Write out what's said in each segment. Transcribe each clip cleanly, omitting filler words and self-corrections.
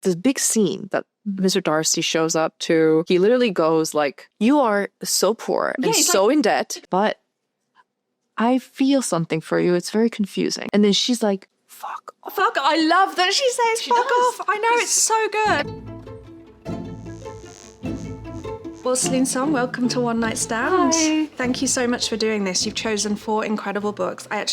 this big scene that Mr. Darcy shows up to. He literally goes like, you are so poor and so in debt, but I feel something for you. It's very confusing. And then she's like, fuck off. Fuck, I love that she says fuck off. I know, it's so good. Well, Celine Song, welcome to One Nightstand. Hi. Thank you so much for doing this. You've chosen 4 incredible books. I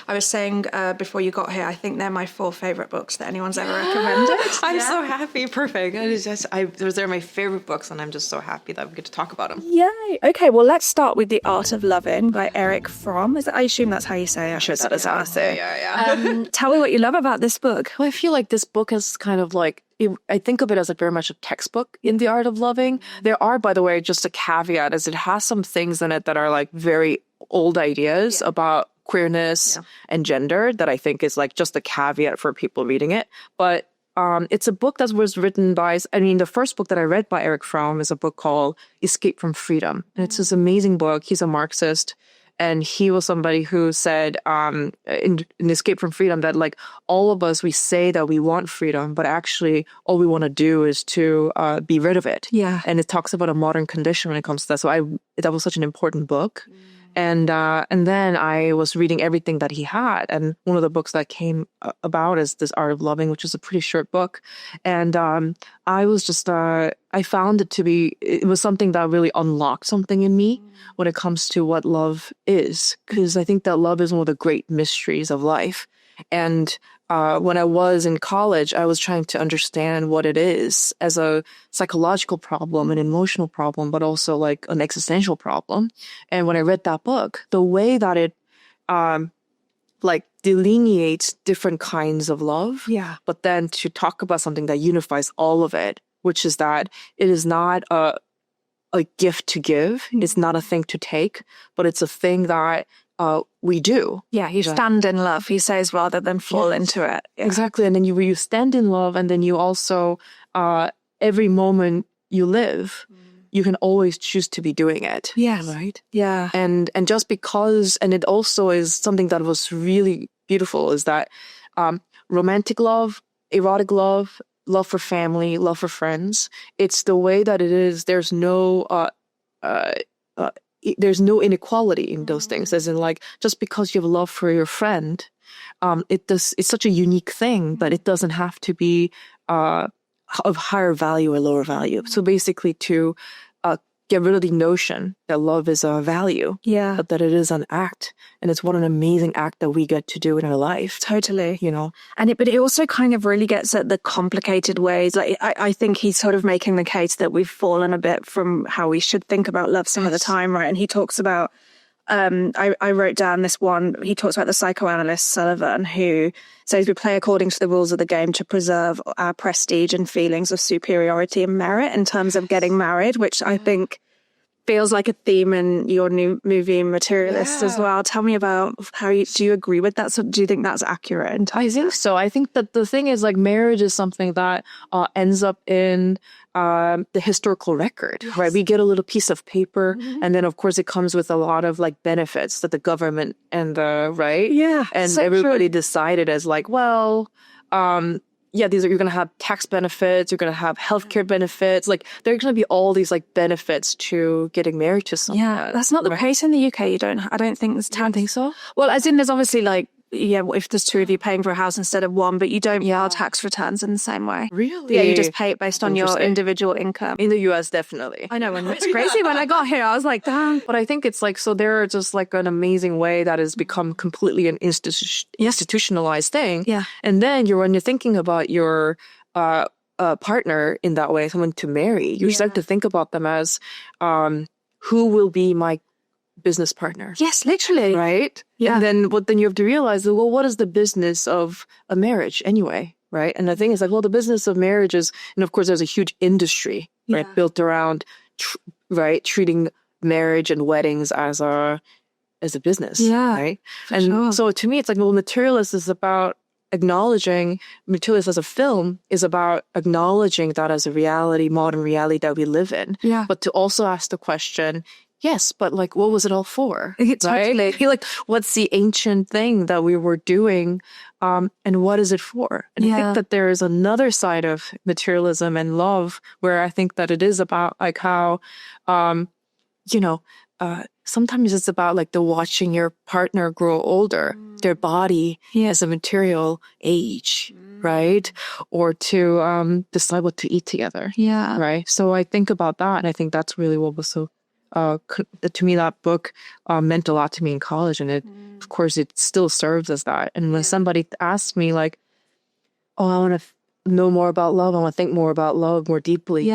was saying before you got here, I think they're my 4 favourite books that anyone's ever recommended. I'm so happy. Perfect. Those are my favorite books, and I'm just so happy that we get to talk about them. Yay. Okay, well, let's start with The Art of Loving by Erich Fromm. I assume that's how you say it. I'm sure that is how I say it. Yeah. Tell me what you love about this book. Well, I feel like this book is kind of like, I think of it as like very much a textbook in the art of loving. There are, by the way, just a caveat, as it has some things in it that are like very old ideas about queerness and gender that I think is like just a caveat for people reading it. But it's a book that was written by, the first book that I read by Erich Fromm is a book called Escape from Freedom. And it's this amazing book. He's a Marxist. And he was somebody who said in Escape from Freedom that like all of us, we say that we want freedom, but actually all we want to do is to be rid of it. Yeah. And it talks about a modern condition when it comes to that. So that was such an important book. And then I was reading everything that he had. And one of the books that came about is this Art of Loving, which is a pretty short book. And I was just, I found it was something that really unlocked something in me when it comes to what love is. Because I think that love is one of the great mysteries of life. And when I was in college, I was trying to understand what it is as a psychological problem, an emotional problem, but also like an existential problem. And when I read that book, the way that it like delineates different kinds of love, but then to talk about something that unifies all of it, which is that it is not a gift to give, it's not a thing to take, but it's a thing that we do. Yeah, you stand in love, he says, rather than fall into it. Yeah. Exactly. And then you stand in love, and then you also, every moment you live, you can always choose to be doing it. Yes. Right? Yeah. And just because, and it also is something that was really beautiful, is that romantic love, erotic love, love for family, love for friends, it's the way that it is. There's no inequality in those things, as in like, just because you have love for your friend, it's such a unique thing, but it doesn't have to be of higher value or lower value. So basically to get rid of the notion that love is a value, but that it is an act. And it's what an amazing act that we get to do in our life. Totally. But it also kind of really gets at the complicated ways. Like I think he's sort of making the case that we've fallen a bit from how we should think about love some of the time, right? And he talks about, I wrote down this one, he talks about the psychoanalyst Sullivan, who says we play according to the rules of the game to preserve our prestige and feelings of superiority and merit in terms of getting married, which I think feels like a theme in your new movie Materialists as well. Tell me about do you agree with that? So do you think that's accurate? I think so. I think that the thing is, like, marriage is something that ends up in the historical record, right? We get a little piece of paper, and then of course it comes with a lot of like benefits that the government and and so everybody decided as like, well, you're going to have tax benefits, you're going to have healthcare benefits. Like, there are going to be all these like benefits to getting married to someone. Yeah, that's not the case in the UK. I don't think there's tax. You don't think so? Well, as in there's obviously like, if there's 2 of you paying for a house instead of one, but you don't file tax returns in the same way. Really? Yeah, you just pay it based on your individual income. In the US, definitally. I know, and it's crazy. When I got here, I was like, damn. But I think it's like, so there are just like an amazing way that has become completely an institutionalized thing. Yeah. And then when you're thinking about your partner in that way, someone to marry, you start to think about them as who will be my business partner. Yes, literally. Right? Yeah. And then you have to realize that, well, what is the business of a marriage anyway? Right? And the thing is like, well, the business of marriage is, and of course there's a huge industry, right? Built around, treating marriage and weddings as a business. Yeah. Right? And so to me, it's like, well, Materialist is about Materialist as a film is about acknowledging that as a reality, modern reality that we live in. Yeah. But to also ask the question, yes, but like, what was it all for? Totally. Right? Like, what's the ancient thing that we were doing, and what is it for? And I think that there is another side of materialism and love where I think that it is about like how, sometimes it's about like the watching your partner grow older, their body as a material age, right? Or to decide what to eat together. Yeah. Right. So I think about that, and I think that's really what was so to me, that book meant a lot to me in college, and of course, it still serves as that. And when somebody asks me like, "Oh, I want to know more about love. I want to think more about love more deeply,"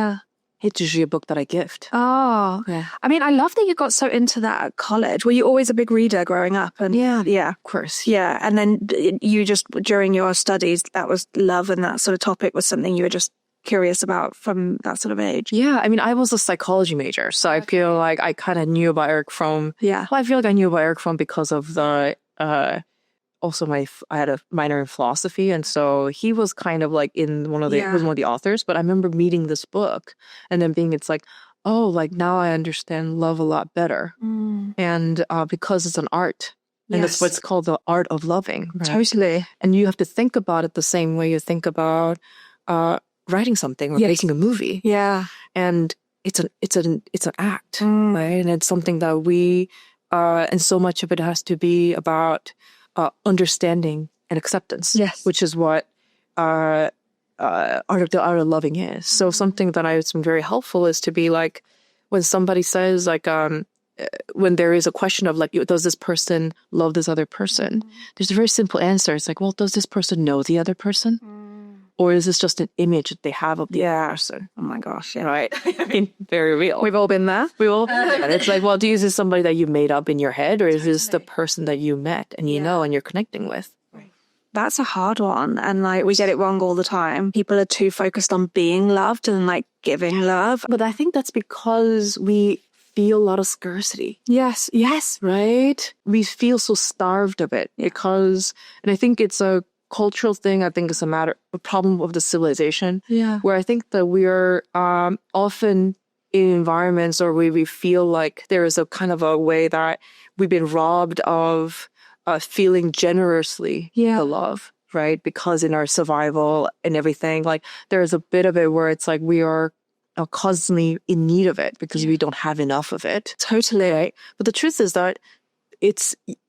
it's usually a book that I gift. Oh, yeah. I mean, I love that you got so into that at college. Were you always a big reader growing up? And yeah, of course. Yeah, and then you just during your studies, that was love, and that sort of topic was something you were just curious about from that sort of age. Yeah, I mean, I was a psychology major, so I feel like I kind of knew about Erich Fromm. Yeah, well, I feel like I knew about Erich Fromm because of the also I had a minor in philosophy, and so he was kind of like in one of the authors. But I remember meeting this book and then it's like, oh, like now I understand love a lot better, and because it's an art. And that's what's called the art of loving. Right? Totally. And you have to think about it the same way you think about writing something or making a movie. Yeah. And it's an act, right? And it's something that we and so much of it has to be about understanding and acceptance. Yes. Which is what the art of loving is. So something that I've been very helpful is to be like, when somebody says like when there is a question of like, does this person love this other person? There's a very simple answer. It's like, well, does this person know the other person? Or is this just an image that they have of the other person? Oh my gosh. Yeah. Right. I mean, very real. We've all been there. We've all been there. It's like, well, is this somebody that you made up in your head, or is this the person that you met and you know and you're connecting with? That's a hard one. And like, we get it wrong all the time. People are too focused on being loved and like giving love. But I think that's because we feel a lot of scarcity. Yes. Yes. Right? We feel so starved of it because, and I think it's a cultural thing. I think it's a problem of the civilization. Yeah. Where I think that we are often in environments or where we feel like there is a kind of a way that we've been robbed of feeling generously the love, right? Because in our survival and everything, like there's a bit of it where it's like we are constantly in need of it because we don't have enough of it. Totally. Right? But the truth is that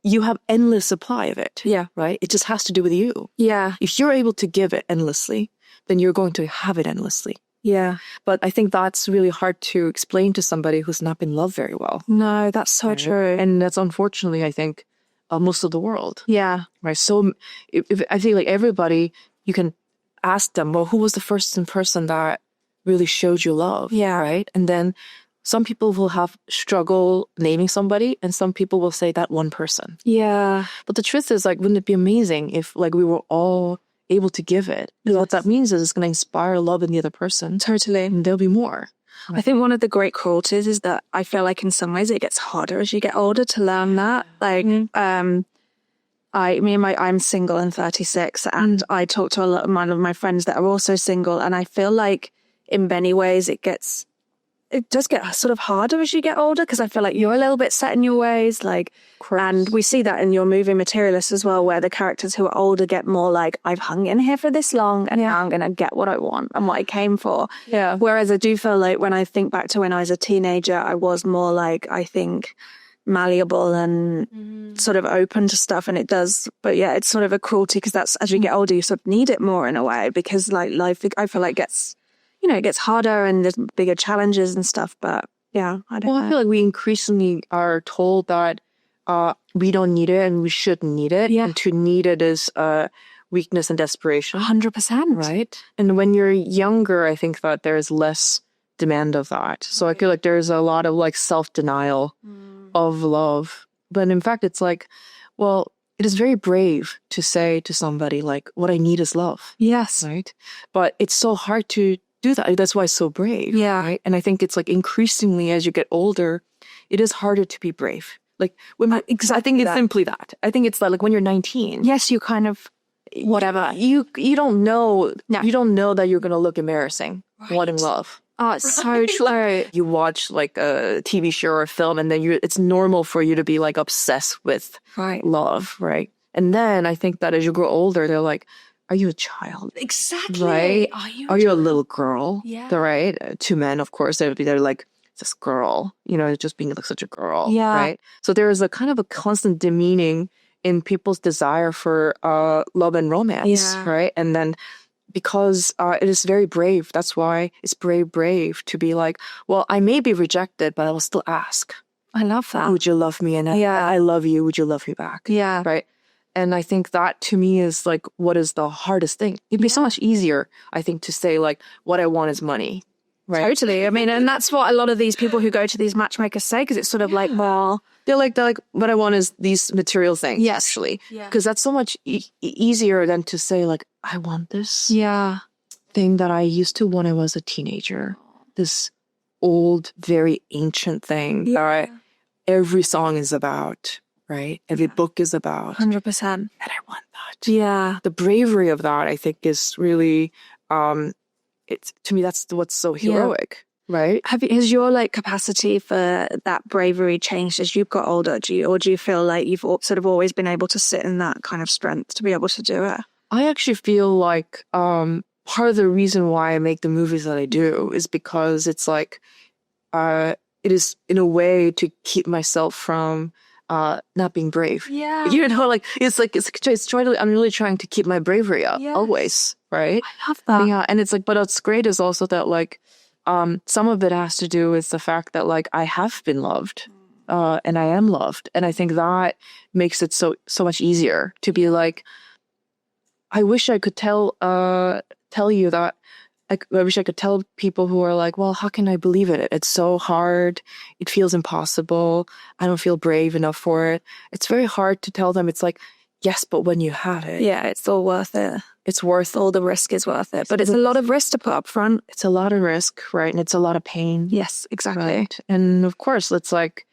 you have endless supply of it. Yeah. Right? It just has to do with you. Yeah. If you're able to give it endlessly, then you're going to have it endlessly. Yeah. But I think that's really hard to explain to somebody who's not been loved very well. No, that's so true. And that's unfortunately, I think, most of the world. Yeah. Right. So if I feel like everybody, you can ask them, well, who was the first person that really showed you love? Yeah. Right. And then some people will have struggle naming somebody, and some people will say that one person. Yeah. But the truth is, like, wouldn't it be amazing if like we were all able to give it? Because what that means is it's going to inspire love in the other person. Totally. And there'll be more. I think one of the great cruelties is that I feel like in some ways it gets harder as you get older to learn that. Like, I'm single and 36, and I talk to a lot of my friends that are also single, and I feel like in many ways it does get sort of harder as you get older, because I feel like you're a little bit set in your ways, like, and we see that in your movie Materialists as well, where the characters who are older get more like, I've hung in here for this long, and now I'm going to get what I want and what I came for. Yeah. Whereas I do feel like when I think back to when I was a teenager, I was more like, I think, malleable and sort of open to stuff, and it's sort of a cruelty, because that's, as you get older, you sort of need it more in a way, because like life, I feel like it gets harder and there's bigger challenges and stuff. But yeah, I don't know. I feel like we increasingly are told that we don't need it and we shouldn't need it. Yeah. And to need it is weakness and desperation. 100%. Right? And when you're younger, I think that there's less demand of that. So I feel like there's a lot of like self-denial of love. But in fact, it's like, well, it is very brave to say to somebody like, what I need is love. Yes. Right? But it's so hard to do that. That's why it's so brave. Yeah. Right? And I think it's like increasingly as you get older, it is harder to be brave. Like when exactly, I think it's simply that. I think it's like when you're 19. Yes, you kind of whatever. You don't know that you're gonna look embarrassing wanting love. Oh, it's so true. You watch like a TV show or a film, and then it's normal for you to be like obsessed with love, right? And then I think that as you grow older, they're like, are you a child? Exactly. Right? Are you a little girl? Yeah. Right? To men, of course, they're like, this girl, just being like such a girl. Yeah. Right? So there is a kind of a constant demeaning in people's desire for love and romance, right? And then because it is very brave. That's why it's brave to be like, well, I may be rejected, but I will still ask. I love that. Would you love me? And I love you. Would you love me back? Yeah. Right. And I think that to me is like, what is the hardest thing? It'd be so much easier, I think, to say like, what I want is money. Right. Totally. I mean, and that's what a lot of these people who go to these matchmakers say, because it's sort of like, well, they're like, what I want is these material things. Yes. Actually. Because that's so much easier than to say like, I want this thing that I used to when I was a teenager. This old, very ancient thing that every song is about, right? Every book is about. 100%. And I want that. Yeah. The bravery of that, I think, is really, it's to me, that's what's so heroic, right? Has your like capacity for that bravery changed as you've got older? Do you feel like you've sort of always been able to sit in that kind of strength to be able to do it? I actually feel like part of the reason why I make the movies that I do is because it's like it is in a way to keep myself from not being brave. Yeah. Like it's trying to, I'm really trying to keep my bravery up always, right? I love that. Yeah, and it's like, but what's great is also that like some of it has to do with the fact that like I have been loved and I am loved, and I think that makes it so much easier to be like, I wish I could tell you that. I wish I could tell people who are like, well, how can I believe in it? It's so hard. It feels impossible. I don't feel brave enough for it. It's very hard to tell them. It's like, yes, but when you had it. Yeah, it's all worth it. It's worth all the risk is worth it. But it's a lot of risk to put up front. It's a lot of risk, right? And it's a lot of pain. Yes, exactly. Right? And of course, it's like,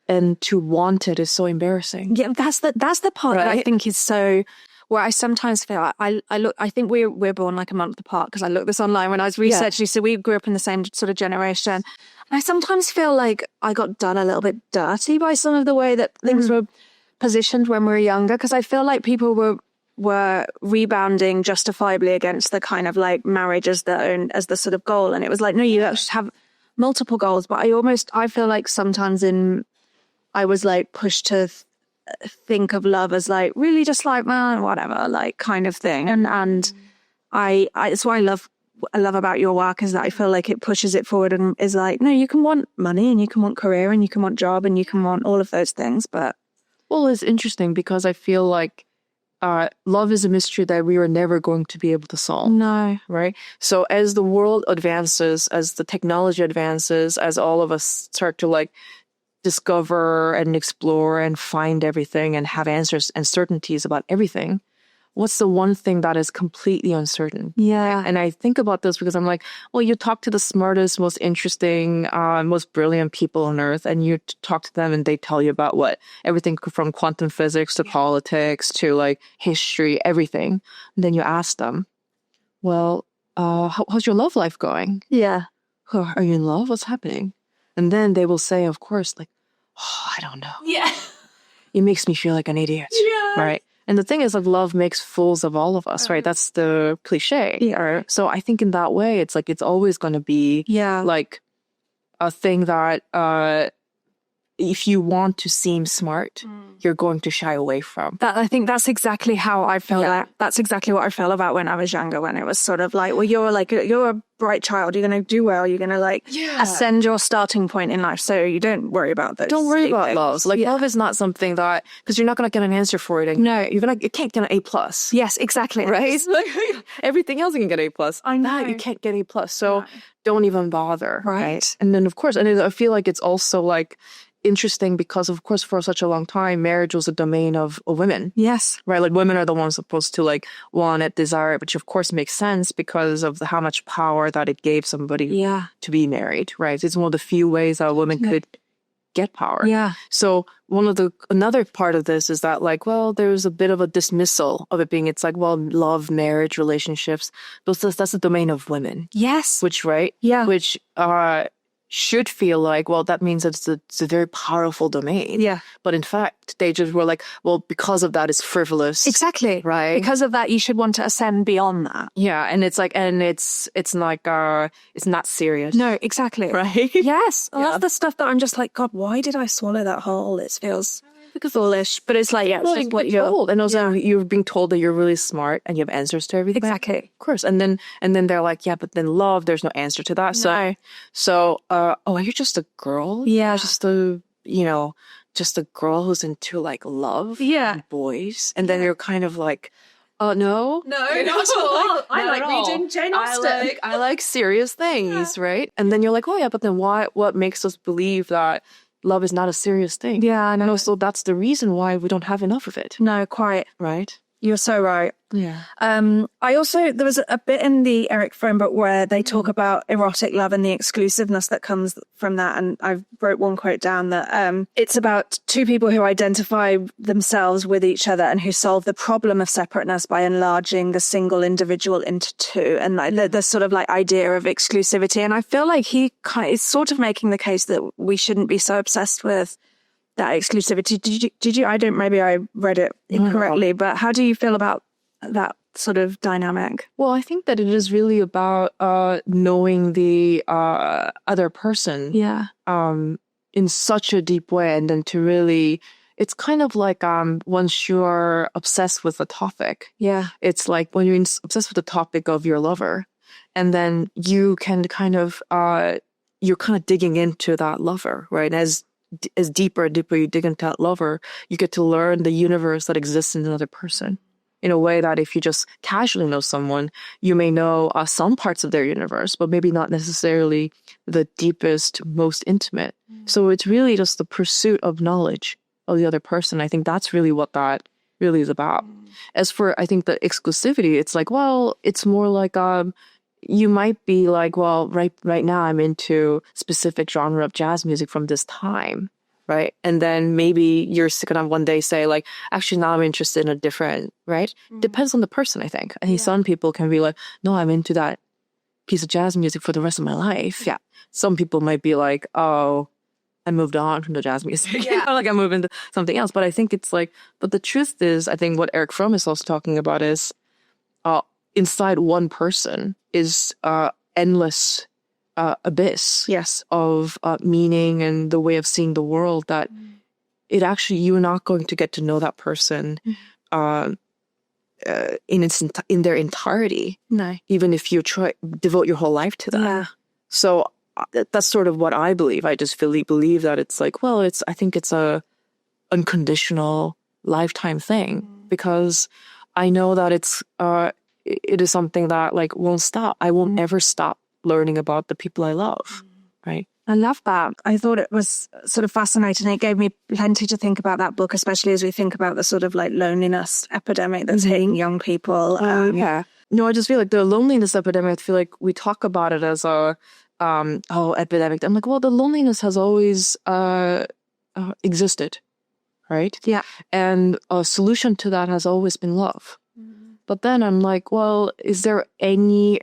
and to want it is so embarrassing. Yeah, that's the part that I think is so... Where I sometimes feel I think we're born like a month apart, because I looked this online when I was researching. So we grew up in the same sort of generation. And I sometimes feel like I got done a little bit dirty by some of the way that things were positioned when we were younger, because I feel like people were rebounding justifiably against the kind of like marriage as the sort of goal, and it was like, no, you actually have multiple goals. But I feel like sometimes I was like pushed to think of love as like really just like, well, whatever, like kind of thing. And I it's what I love about your work is that I feel like it pushes it forward and is like, no, you can want money and you can want career and you can want job and you can want all of those things. But well, it's interesting because I feel like love is a mystery that we are never going to be able to solve. No. Right? So as the world advances, as the technology advances, as all of us start to like discover and explore and find everything and have answers and certainties about everything, what's the one thing that is completely uncertain? Yeah. And I think about this because I'm like, well, you talk to the smartest, most interesting, most brilliant people on earth, and you talk to them and they tell you about what? Everything from quantum physics to politics to like history, everything. And then you ask them, well, how's your love life going? Yeah. Are you in love? What's happening? And then they will say, of course, like, oh, I don't know. Yeah. It makes me feel like an idiot. Yeah. Right? And the thing is, like, love makes fools of all of us, right? That's the cliche. Yeah. Right? So I think in that way, it's like, it's always going to be like a thing that if you want to seem smart, you're going to shy away from. I think that's exactly how I felt. That's exactly what I felt about when I was younger, when it was sort of like, well, you're a bright child. You're going to do well. You're going to like ascend your starting point in life. So you don't worry about those. Don't worry about love. Like love is not something that, because you're not going to get an answer for it. And no. You can't get an A+. Yes, exactly. Right? Everything else you can get A+. I know. That you can't get A+. So don't even bother. Right. And then of course, and I feel like it's also like, interesting because of course for such a long time marriage was a domain of women. Yes. Right, like women are the ones supposed to like want it, desire it, which of course makes sense because of how much power that it gave somebody to be married, right? It's one of the few ways that a woman could get power. Yeah. So another part of this is that like, well, there's a bit of a dismissal of it being, it's like, well, love, marriage, relationships, that's the domain of women. Yes. Which, right? Yeah. Which should feel like, well, that means that it's a very powerful domain. Yeah. But in fact, they just were like, well, because of that, it's frivolous. Exactly. Right. Because of that, you should want to ascend beyond that. Yeah. And it's like, it's not serious. No, exactly. Right? Yes. Well, Yeah. that's the stuff that I'm just like, God, why did I swallow that whole? It feels foolish. But it's like, yeah, it's just what you're told. And also you're being told that you're really smart and you have answers to everything. Exactly. Of course. And then they're like, yeah, but then love, there's no answer to that. No. So you're just a girl? Yeah. Just a girl who's into like love. Yeah. And boys. And then you're kind of like, no. No, not at all. I Not like at all. reading Jane Austen. I like serious things, right? And then you're like, oh yeah, but then what makes us believe that love is not a serious thing? Yeah, I know. So that's the reason why we don't have enough of it. No, quite. Right? You're so right. Yeah. There was a bit in the Erich Fromm book where they talk about erotic love and the exclusiveness that comes from that. And I wrote one quote down that it's about two people who identify themselves with each other and who solve the problem of separateness by enlarging the single individual into two. And like the sort of like idea of exclusivity. And I feel like he is sort of making the case that we shouldn't be so obsessed with that exclusivity. Did you, maybe I read it incorrectly, but how do you feel about that sort of dynamic? Well, I think that it is really about knowing the other person in such a deep way. And then to really, it's kind of like once you're obsessed with a topic. Yeah. It's like when you're obsessed with the topic of your lover, and then you can you're kind of digging into that lover, right? As deeper and deeper you dig into that lover, you get to learn the universe that exists in another person in a way that if you just casually know someone, you may know some parts of their universe, but maybe not necessarily the deepest, most intimate. So it's really just the pursuit of knowledge of the other person. I think that's really what that really is about. As for, I think, the exclusivity, it's like, well, it's more like you might be like, well, right now I'm into specific genre of jazz music from this time, right? And then maybe you're gonna one day say like, actually now I'm interested in a different, right? Depends on the person, I think. I think some people can be like, no, I'm into that piece of jazz music for the rest of my life. Yeah. Some people might be like, oh, I moved on from the jazz music. Yeah. Like I moved into something else. But I think it's like, but the truth is, I think what Erich Fromm is also talking about is inside one person is endless abyss of meaning and the way of seeing the world that it actually, you're not going to get to know that person in their entirety. No. Even if you devote your whole life to that. Yeah. So that's sort of what I believe. I just believe that it's like, well, I think it's a unconditional lifetime thing because I know that it is something that like won't stop. I won't ever stop learning about the people I love. Right. I love that. I thought it was sort of fascinating. It gave me plenty to think about that book, especially as we think about the sort of like loneliness epidemic that's hitting young people. Yeah. No, I just feel like the loneliness epidemic, I feel like we talk about it as a epidemic. I'm like, well, the loneliness has always existed. Right? Yeah. And a solution to that has always been love. But then I'm like, well, is there any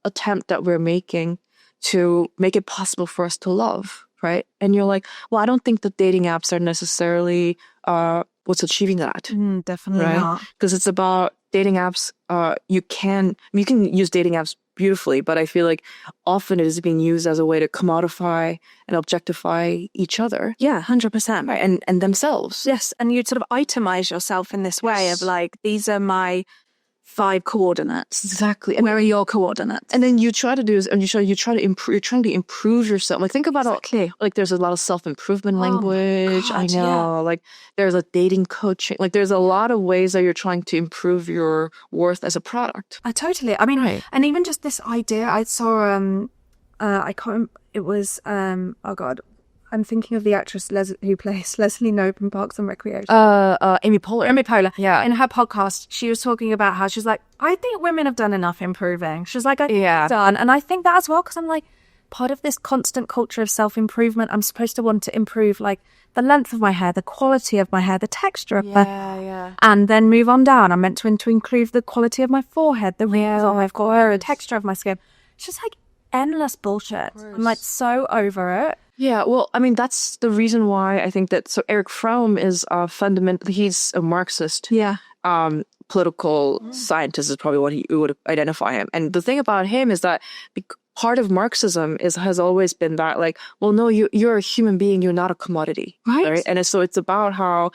attempt that we're making to make it possible for us to love, right? And you're like, well, I don't think that dating apps are necessarily what's achieving that. Definitely right? not. Because it's about dating apps. You can use dating apps beautifully, but I feel like often it is being used as a way to commodify and objectify each other. Yeah, 100%. Right? And themselves. Yes, and you sort of itemize yourself in this way of like, these are my 5 coordinates. Exactly. And where are your coordinates? And then you try to do is, and you try to improve. You're trying to improve yourself. Like think about exactly. Like there's a lot of self-improvement language. God, I know. Yeah. Like there's a dating coaching. Like there's a lot of ways that you're trying to improve your worth as a product. Totally. I mean, right. And even just this idea, I saw. I can't. It was. Oh God. I'm thinking of the actress who plays Leslie Knope in Parks and Recreation. Amy Poehler. Amy Poehler. Yeah. In her podcast, she was talking about how she's like, I think women have done enough improving. She's like, done. And I think that as well, because I'm like, part of this constant culture of self-improvement, I'm supposed to want to improve like the length of my hair, the quality of my hair, the texture of my hair, and then move on down. I'm meant to improve the quality of my forehead, the wrinkles on my forehead, the texture of my skin. It's just like endless bullshit. I'm like so over it. Yeah, well, I mean, that's the reason why I think that, so Erich Fromm is fundamentally, he's a Marxist. Yeah. Political scientist is probably what he would identify him. And the thing about him is that part of Marxism has always been that, like, well, no, you're a human being, you're not a commodity. Right? And so it's about how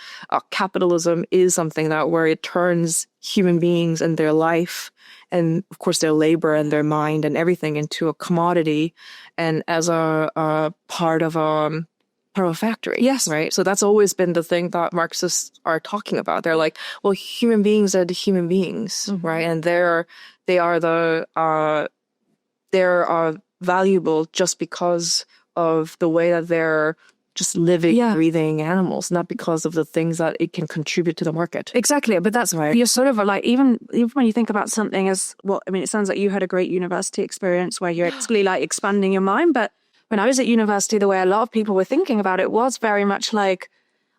capitalism is something that where it turns human beings and their life and, of course, their labor and their mind and everything into a commodity and as a part of a factory. Yes. Right? So that's always been the thing that Marxists are talking about. They're like, well, human beings are the human beings, right? And they're valuable just because of the way that they're just living, breathing animals, not because of the things that it can contribute to the market. Exactly. But that's right. You're sort of like, even when you think about something as, well, I mean, it sounds like you had a great university experience where you're actually like expanding your mind. But when I was at university, the way a lot of people were thinking about it was very much like,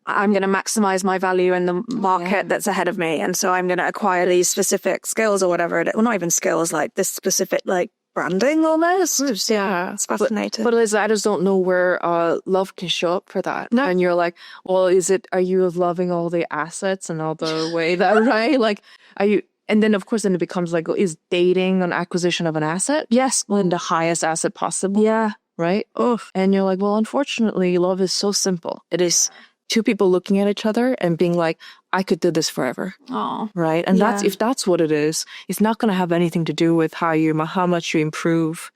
I'm going to maximize my value in the market that's ahead of me. And so I'm going to acquire these specific skills or whatever. Well, not even skills, like this specific, like, branding almost. Yeah, it's fascinating. But Liz, I just don't know where love can show up for that. No. And you're like, well, are you loving all the assets and all the way that, right? Like, are you, and then of course, then it becomes like, is dating an acquisition of an asset? Yes. And the highest asset possible? Yeah. Right? And you're like, well, unfortunately, love is so simple. It is two people looking at each other and being like, I could do this forever. Oh, right. And if that's what it is, it's not going to have anything to do with how much you improve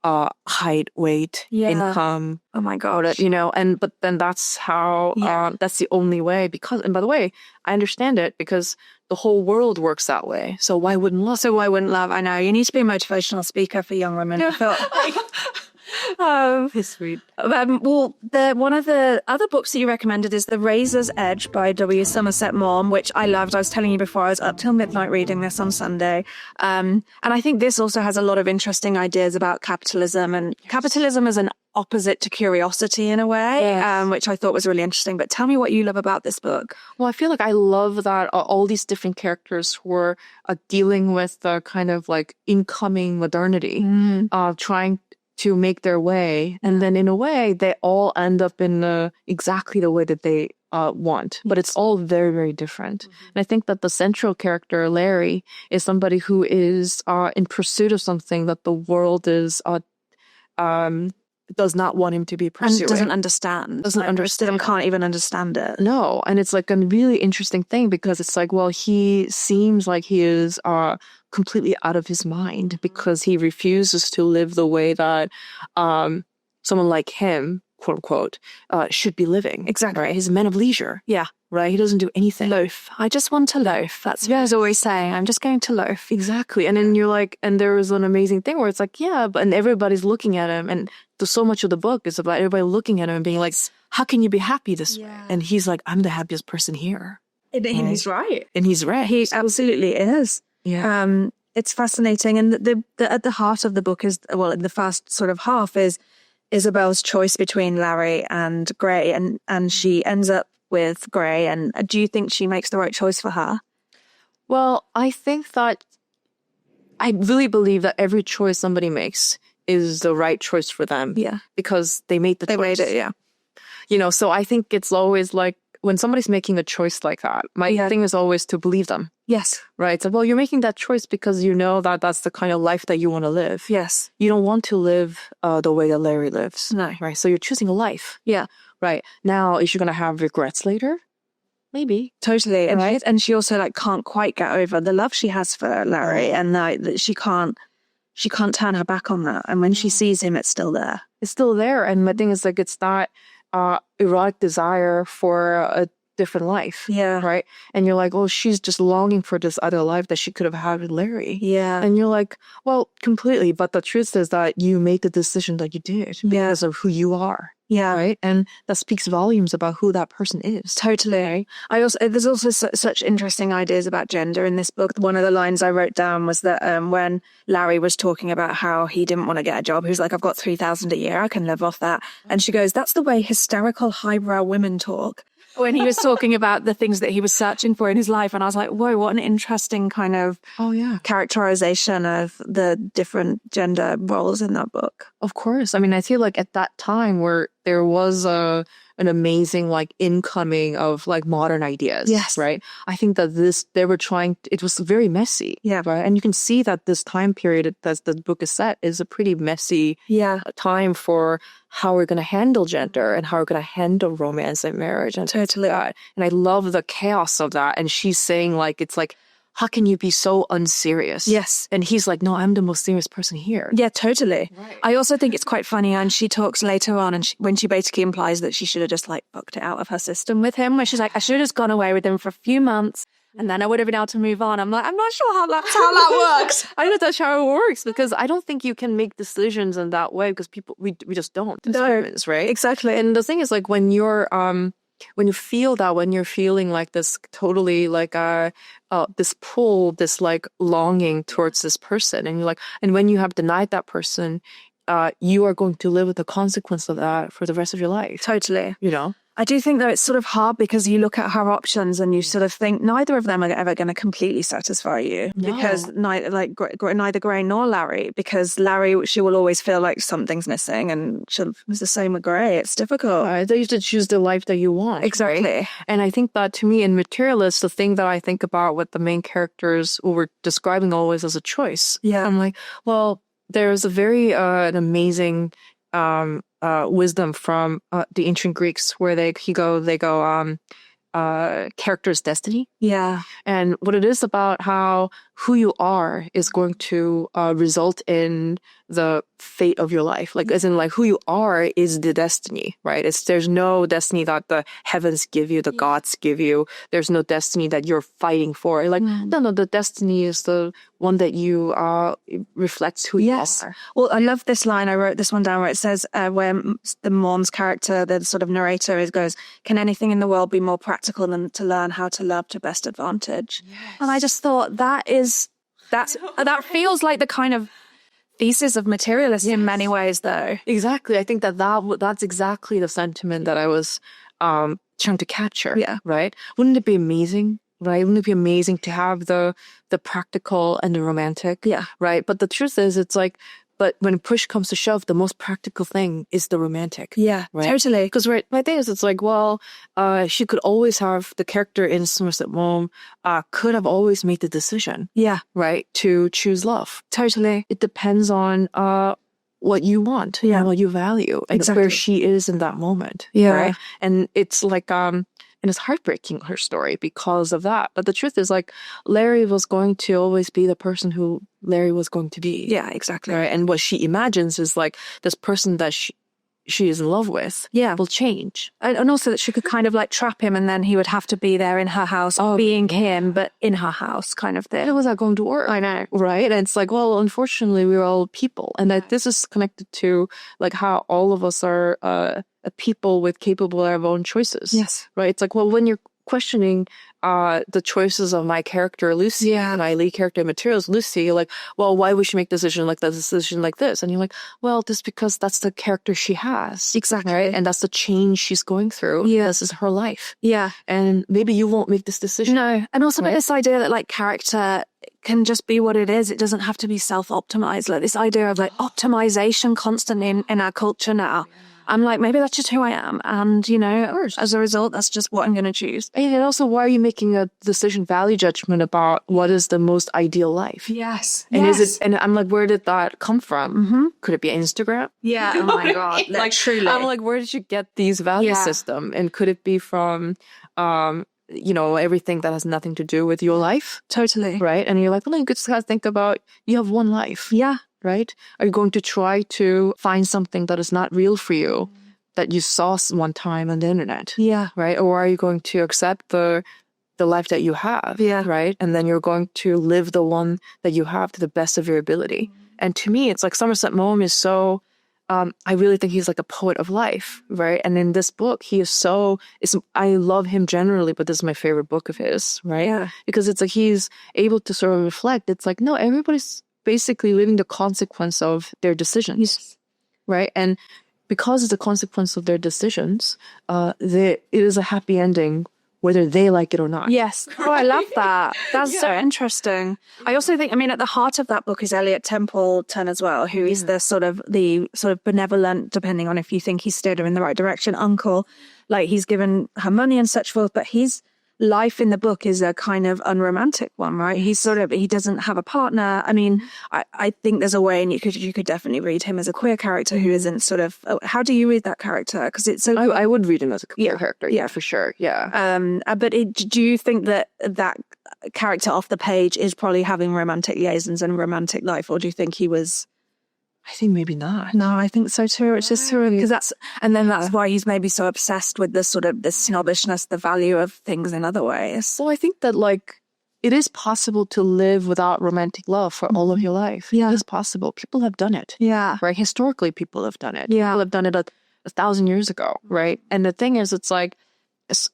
height, weight, income. Oh my God. But then that's how, that's the only way and by the way, I understand it because the whole world works that way. So why wouldn't love? I know. You need to be a motivational speaker for young women. It's sweet. Well, one of the other books that you recommended is The Razor's Edge by W. Somerset Maugham, which I loved. I was telling you before, I was up till midnight reading this on Sunday. And I think this also has a lot of interesting ideas about capitalism, and capitalism as an opposite to curiosity in a way, which I thought was really interesting. But tell me what you love about this book. Well, I feel like I love that all these different characters who are dealing with the kind of like incoming modernity, trying to make their way. And then in a way, they all end up in exactly the way that they want. But it's all very, very different. And I think that the central character, Larry, is somebody who is in pursuit of something that the world is does not want him to be pursuing. And doesn't understand. Can't even understand it. No. And it's like a really interesting thing because it's like, well, he seems like he is completely out of his mind because he refuses to live the way that someone like him, quote unquote, should be living. Exactly. Right? He's a man of leisure. Yeah. Right? He doesn't do anything. Loaf. I just want to loaf. That's what he's always saying. I'm just going to loaf. Exactly. And then you're like, and there was an amazing thing where it's like, and everybody's looking at him. And so much of the book is about everybody looking at him and being like, how can you be happy this way? And he's like, I'm the happiest person here. And he's right. And he's right. He absolutely is. Yeah. It's fascinating. And the at the heart of the book is, well, in the first sort of half is Isabel's choice between Larry and Gray. And she ends up with Gray. And do you think she makes the right choice for her? Well, I think that I really believe that every choice somebody makes is the right choice for them. Yeah. Because they made the choice. They made it, yeah. So I think it's always like when somebody's making a choice like that, my thing is always to believe them. Yes. Right. So, well, you're making that choice because you know that that's the kind of life that you want to live. Yes. You don't want to live the way that Larry lives. No. Right. So you're choosing a life. Yeah. Right. Now, is she going to have regrets later? Maybe. Totally. Right. And she also can't quite get over the love she has for Larry, and that she can't turn her back on that. And when she sees him, it's still there. It's still there. And my thing is it's not erotic desire for a different life. Yeah. Right. And you're like, oh, she's just longing for this other life that she could have had with Larry. Yeah. And you're like, well, completely. But the truth is that you made the decision that you did because of who you are. Yeah. Right. And that speaks volumes about who that person is. Totally. Right? There's also such interesting ideas about gender in this book. One of the lines I wrote down was that when Larry was talking about how he didn't want to get a job, he was like, I've got 3,000 a year, I can live off that. And she goes, that's the way hysterical highbrow women talk. When he was talking about the things that he was searching for in his life. And I was like, whoa, what an interesting kind of characterization of the different gender roles in that book. Of course. I mean, I feel like at that time where there was an amazing like incoming of like modern ideas. Yes. Right. I think that it was very messy. Yeah. Right. And you can see that this time period that the book is set is a pretty messy time for how we're going to handle gender and how we're going to handle romance and marriage. And totally. And I love the chaos of that. And she's saying like, it's like, how can you be so unserious? Yes. And he's like, no, I'm the most serious person here. Yeah, totally. Right. I also think it's quite funny. And she talks later on and when she basically implies that she should have just like fucked it out of her system with him, where she's like, I should have just gone away with him for a few months and then I would have been able to move on. I'm like, I'm not sure how that works. I know that's how it works because I don't think you can make decisions in that way because we just don't as humans, right? Exactly. And the thing is like when you're when you feel that, when you're feeling like this totally like this pull, this like longing towards this person, and you're like, and when you have denied that person, you are going to live with the consequence of that for the rest of your life. Totally. You know? I do think though it's sort of hard because you look at her options and you sort of think neither of them are ever going to completely satisfy you because neither Gray nor Larry, because Larry, she will always feel like something's missing and it's the same with Gray. It's difficult. They used to choose the life that you want. Exactly. Right? And I think that to me in Materialists, the thing that I think about with the main characters who we're describing always as a choice. Yeah. I'm like, well, there's a very an amazing wisdom from the ancient Greeks where they go character's destiny. Yeah. And what it is about how who you are is going to result in the fate of your life. Like, as in, like, who you are is the destiny, right? There's no destiny that the heavens give you, the gods give you. There's no destiny that you're fighting for. Like, no, the destiny is the one that you reflects who you are. Well, I love this line. I wrote this one down where it says, where the Maugham's character, the sort of narrator, goes, "Can anything in the world be more practical than to learn how to love to best advantage?" Yes. And I just thought that feels like the kind of thesis of Materialists in many ways, though. Exactly. I think that's exactly the sentiment that I was trying to capture. Yeah. Right? Wouldn't it be amazing? Right? Wouldn't it be amazing to have the practical and the romantic? Yeah. Right? But the truth is, it's like, but when push comes to shove, the most practical thing is the romantic. Yeah, right? Totally. Because my thing is, it's like, well, she could always have the character in Somerset Maugham could have always made the decision. Yeah. Right? To choose love. Totally. It depends on what you want and what you value and where she is in that moment. Yeah. Right? And it's like, and it's heartbreaking, her story, because of that. But the truth is, like, Larry was going to always be the person who Larry was going to be. Yeah, exactly. Right? And what she imagines is, like, this person that she is in love with will change. And also that she could kind of, like, trap him and then he would have to be there in her house, being him, but in her house kind of thing. How was that going to work? I know. Right? And it's like, well, unfortunately, we're all people. And that this is connected to, like, how all of us are people capable of our own choices. Yes. Right? It's like, well, when you're questioning the choices of my character Lucy and my lead character Materials Lucy, you're like, well, why would she make decision like that, decision like this? And you're like, well, just because that's the character she has. Exactly. Right? And that's the change she's going through. Yeah. This is her life. Yeah. And maybe you won't make this decision. No. And also this idea that, like, character can just be what it is. It doesn't have to be self-optimized. Like, this idea of, like, optimization constantly in our culture now. I'm like, maybe that's just who I am. And, you know, as a result, that's just what I'm going to choose. And also, why are you making a decision value judgment about what is the most ideal life? Yes. And is it, and I'm like, where did that come from? Mm-hmm. Could it be Instagram? Yeah. Oh my God. Like, truly. I'm like, where did you get these value system? And could it be from, you know, everything that has nothing to do with your life? Totally. Right? And you're like, well, you just gotta think about, you have one life. Yeah. Right? Are you going to try to find something that is not real for you that you saw one time on the internet? Yeah. Right? Or are you going to accept the life that you have? Yeah. Right? And then you're going to live the one that you have to the best of your ability. And to me, it's like Somerset Maugham is so I really think he's like a poet of life, right? And in this book, I love him generally, but this is my favorite book of his, right? Yeah. Because it's like he's able to sort of reflect. It's like, no, everybody's basically living the consequence of their decisions, right? And because it's a consequence of their decisions, it is a happy ending, whether they like it or not. Yes. Oh, I love that. That's so interesting. I also think, at the heart of that book is Elliot Templeton as well, who is the sort of benevolent, depending on if you think he steered her in the right direction, uncle. Like, he's given her money and such forth, but his life in the book is a kind of unromantic one, right? He doesn't have a partner. I think there's a way, and you could definitely read him as a queer character who isn't sort of, how do you read that character? Because it's so... I would read him as a queer character. Yeah, for sure. Yeah. But do you think that character off the page is probably having romantic liaisons and romantic life, or do you think he was... I think maybe not. No, I think so too. It's just sort of, because that's why he's maybe so obsessed with this sort of this snobbishness, the value of things in other ways. Well, I think that it is possible to live without romantic love for all of your life. Yeah. It is possible. People have done it. Yeah. Right? Historically, people have done it. Yeah. People have done it 1,000 years ago, right? And the thing is, it's like,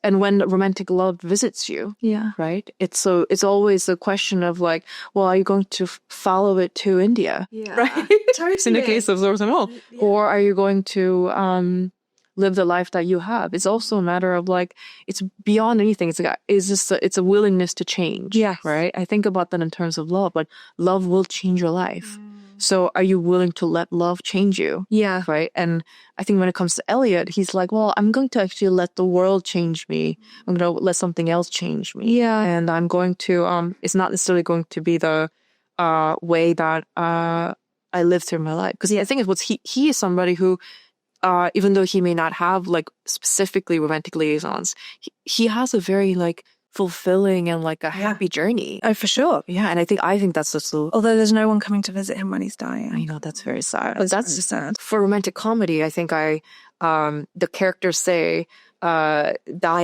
and when romantic love visits you, right? It's always a question of like, well, are you going to follow it to India? Yeah. Right? Totally. In the case of Dorfman, or are you going to live the life that you have? It's also a matter of like, it's beyond anything. It's a willingness to change. Yes. Right? I think about that in terms of love, but love will change your life. So are you willing to let love change you? Yeah. Right? And I think when it comes to Elliot, he's like, well, I'm going to actually let the world change me. I'm going to let something else change me. Yeah. And I'm going to, it's not necessarily going to be the way that I live through my life. Because the thing is, he is somebody who, even though he may not have like specifically romantic liaisons, he has a very like fulfilling and like a happy journey. Oh, for sure. Yeah, and I think that's just although there's no one coming to visit him when he's dying. I know, that's very sad. That's just sad. For romantic comedy, I think the characters say die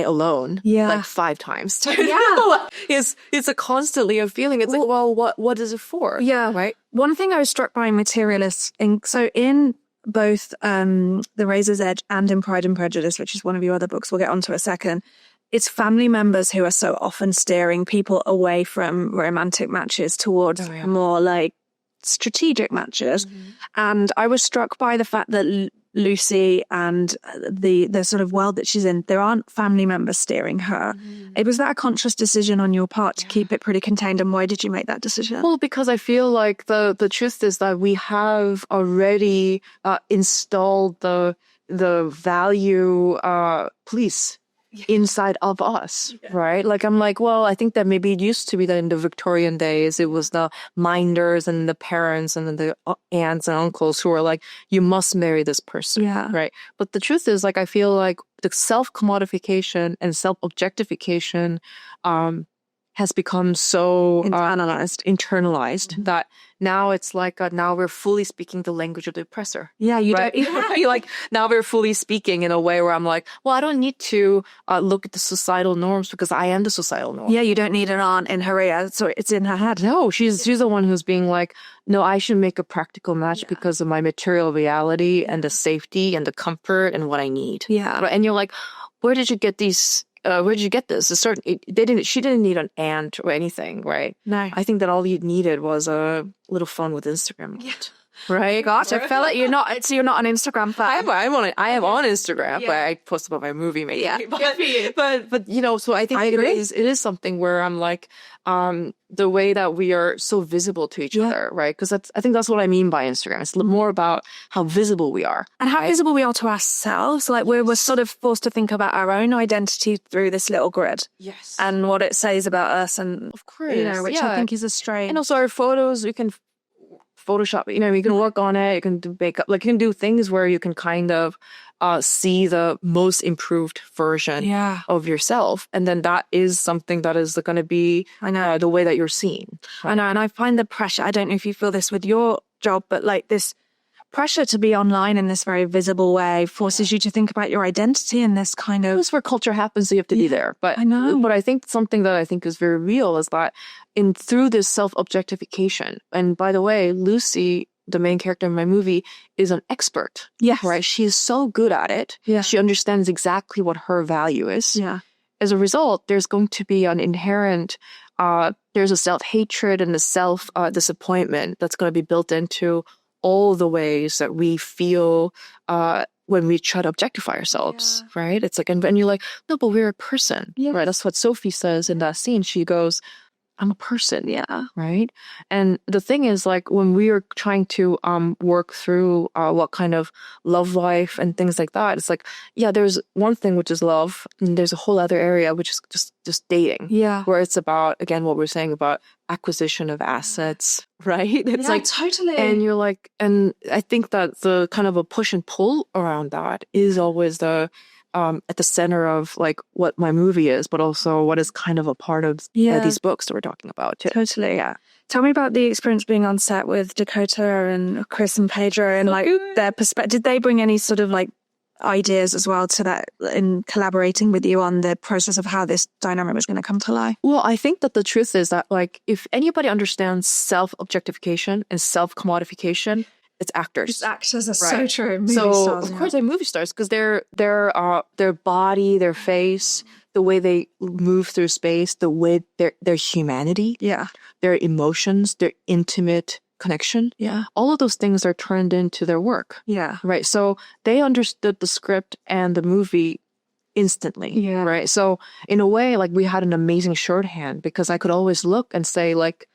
alone like 5 times. Yeah. It's a constantly a feeling. It's like, well, what is it for? Yeah. Right? One thing I was struck by in Materialists, in both The Razor's Edge and in Pride and Prejudice, which is one of your other books we'll get onto in a second, it's family members who are so often steering people away from romantic matches towards more like strategic matches. And I was struck by the fact that Lucy and the sort of world that she's in, there aren't family members steering her. Was that a conscious decision on your part to keep it pretty contained, and why did you make that decision? Well, because I feel like the truth is that we have already installed the value police inside of us, right? Like, I'm like, well, I think that maybe it used to be that in the Victorian days, it was the minders and the parents and then the aunts and uncles who were like, you must marry this person, right? But the truth is, like, I feel like the self-commodification and self-objectification has become so internalized that now it's like now we're fully speaking the language of the oppressor. Yeah, you right? don't. Like now we're fully speaking in a way where I'm like, well, I don't need to look at the societal norms because I am the societal norm. Yeah, you don't need an aunt in her ear, so it's in her head. No, she's the one who's being like, no, I should make a practical match because of my material reality and the safety and the comfort and what I need. Yeah, right? And you're like, where did you get these? Where did you get this? She didn't need an aunt or anything, right? No. I think that all you needed was a little fun with Instagram. Yeah. Right? Gotcha. Fella, you're not on Instagram. I am on Instagram, but I post about my movie making. Yeah. But you know, so I think it is something where I'm like, the way that we are so visible to each other, right? Because I think that's what I mean by Instagram. It's more about how visible we are. And how visible we are to ourselves. Like we're sort of forced to think about our own identity through this little grid. Yes. And what it says about us, and of course, which I think is a strange. And also our photos, you can Photoshop, you can work on it, you can do makeup, like you can do things where you can kind of see the most improved version of yourself. And then that is something that is going to be the way that you're seen. I know. And I find the pressure, I don't know if you feel this with your job, but like this pressure to be online in this very visible way forces you to think about your identity in this kind of... That's where culture happens, so you have to be there. But I know. But I think something that I think is very real is that through this self-objectification, and by the way, Lucy the main character in my movie is an expert. Yes. Right? She is so good at it. Yeah. She understands exactly what her value is. Yeah. As a result, there's going to be an inherent, there's a self-hatred and a self-disappointment that's going to be built into all the ways that we feel when we try to objectify ourselves, right? It's like, and you're like, no, but we're a person, right? That's what Sophie says in that scene. She goes, I'm a person, right? And the thing is, like, when we are trying to work through what kind of love life and things like that, it's like, there's one thing which is love, and there's a whole other area which is just dating, where it's about, again, what we're saying about acquisition of assets, right? It's like totally. And you're like, and I think that the kind of a push and pull around that is always the at the center of like what my movie is, but also what is kind of a part of these books that we're talking about too. Totally, yeah. Tell me about the experience being on set with Dakota and Chris and Pedro and like their perspective. Did they bring any sort of like ideas as well to that in collaborating with you on the process of how this dynamic was going to come to life? Well, I think that the truth is that like if anybody understands self-objectification and self-commodification, it's actors. It's actors are so true. Movie so stars, of course they're movie stars because their body, their face, the way they move through space, the way their humanity, their emotions, their intimate connection, all of those things are turned into their work. Right. So they understood the script and the movie instantly. Right. So in a way, like we had an amazing shorthand because I could always look and say like,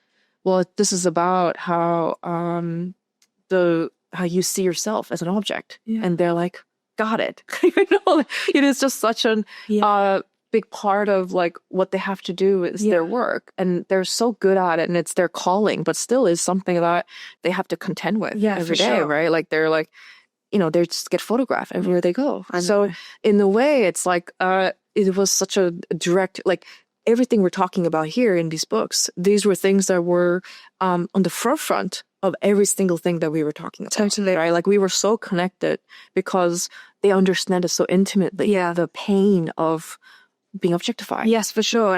well, this is about how how you see yourself as an object, and they're like, got it. It is just such a big part of like what they have to do is their work, and they're so good at it, and it's their calling, but still is something that they have to contend with every day, right? Like they're like, they just get photographed everywhere they go. So in a way, it's like it was such a direct like. Everything we're talking about here in these books, these were things that were on the forefront of every single thing that we were talking about. Totally. Right? Like we were so connected because they understand it so intimately. The pain of being objectified. Yes, for sure.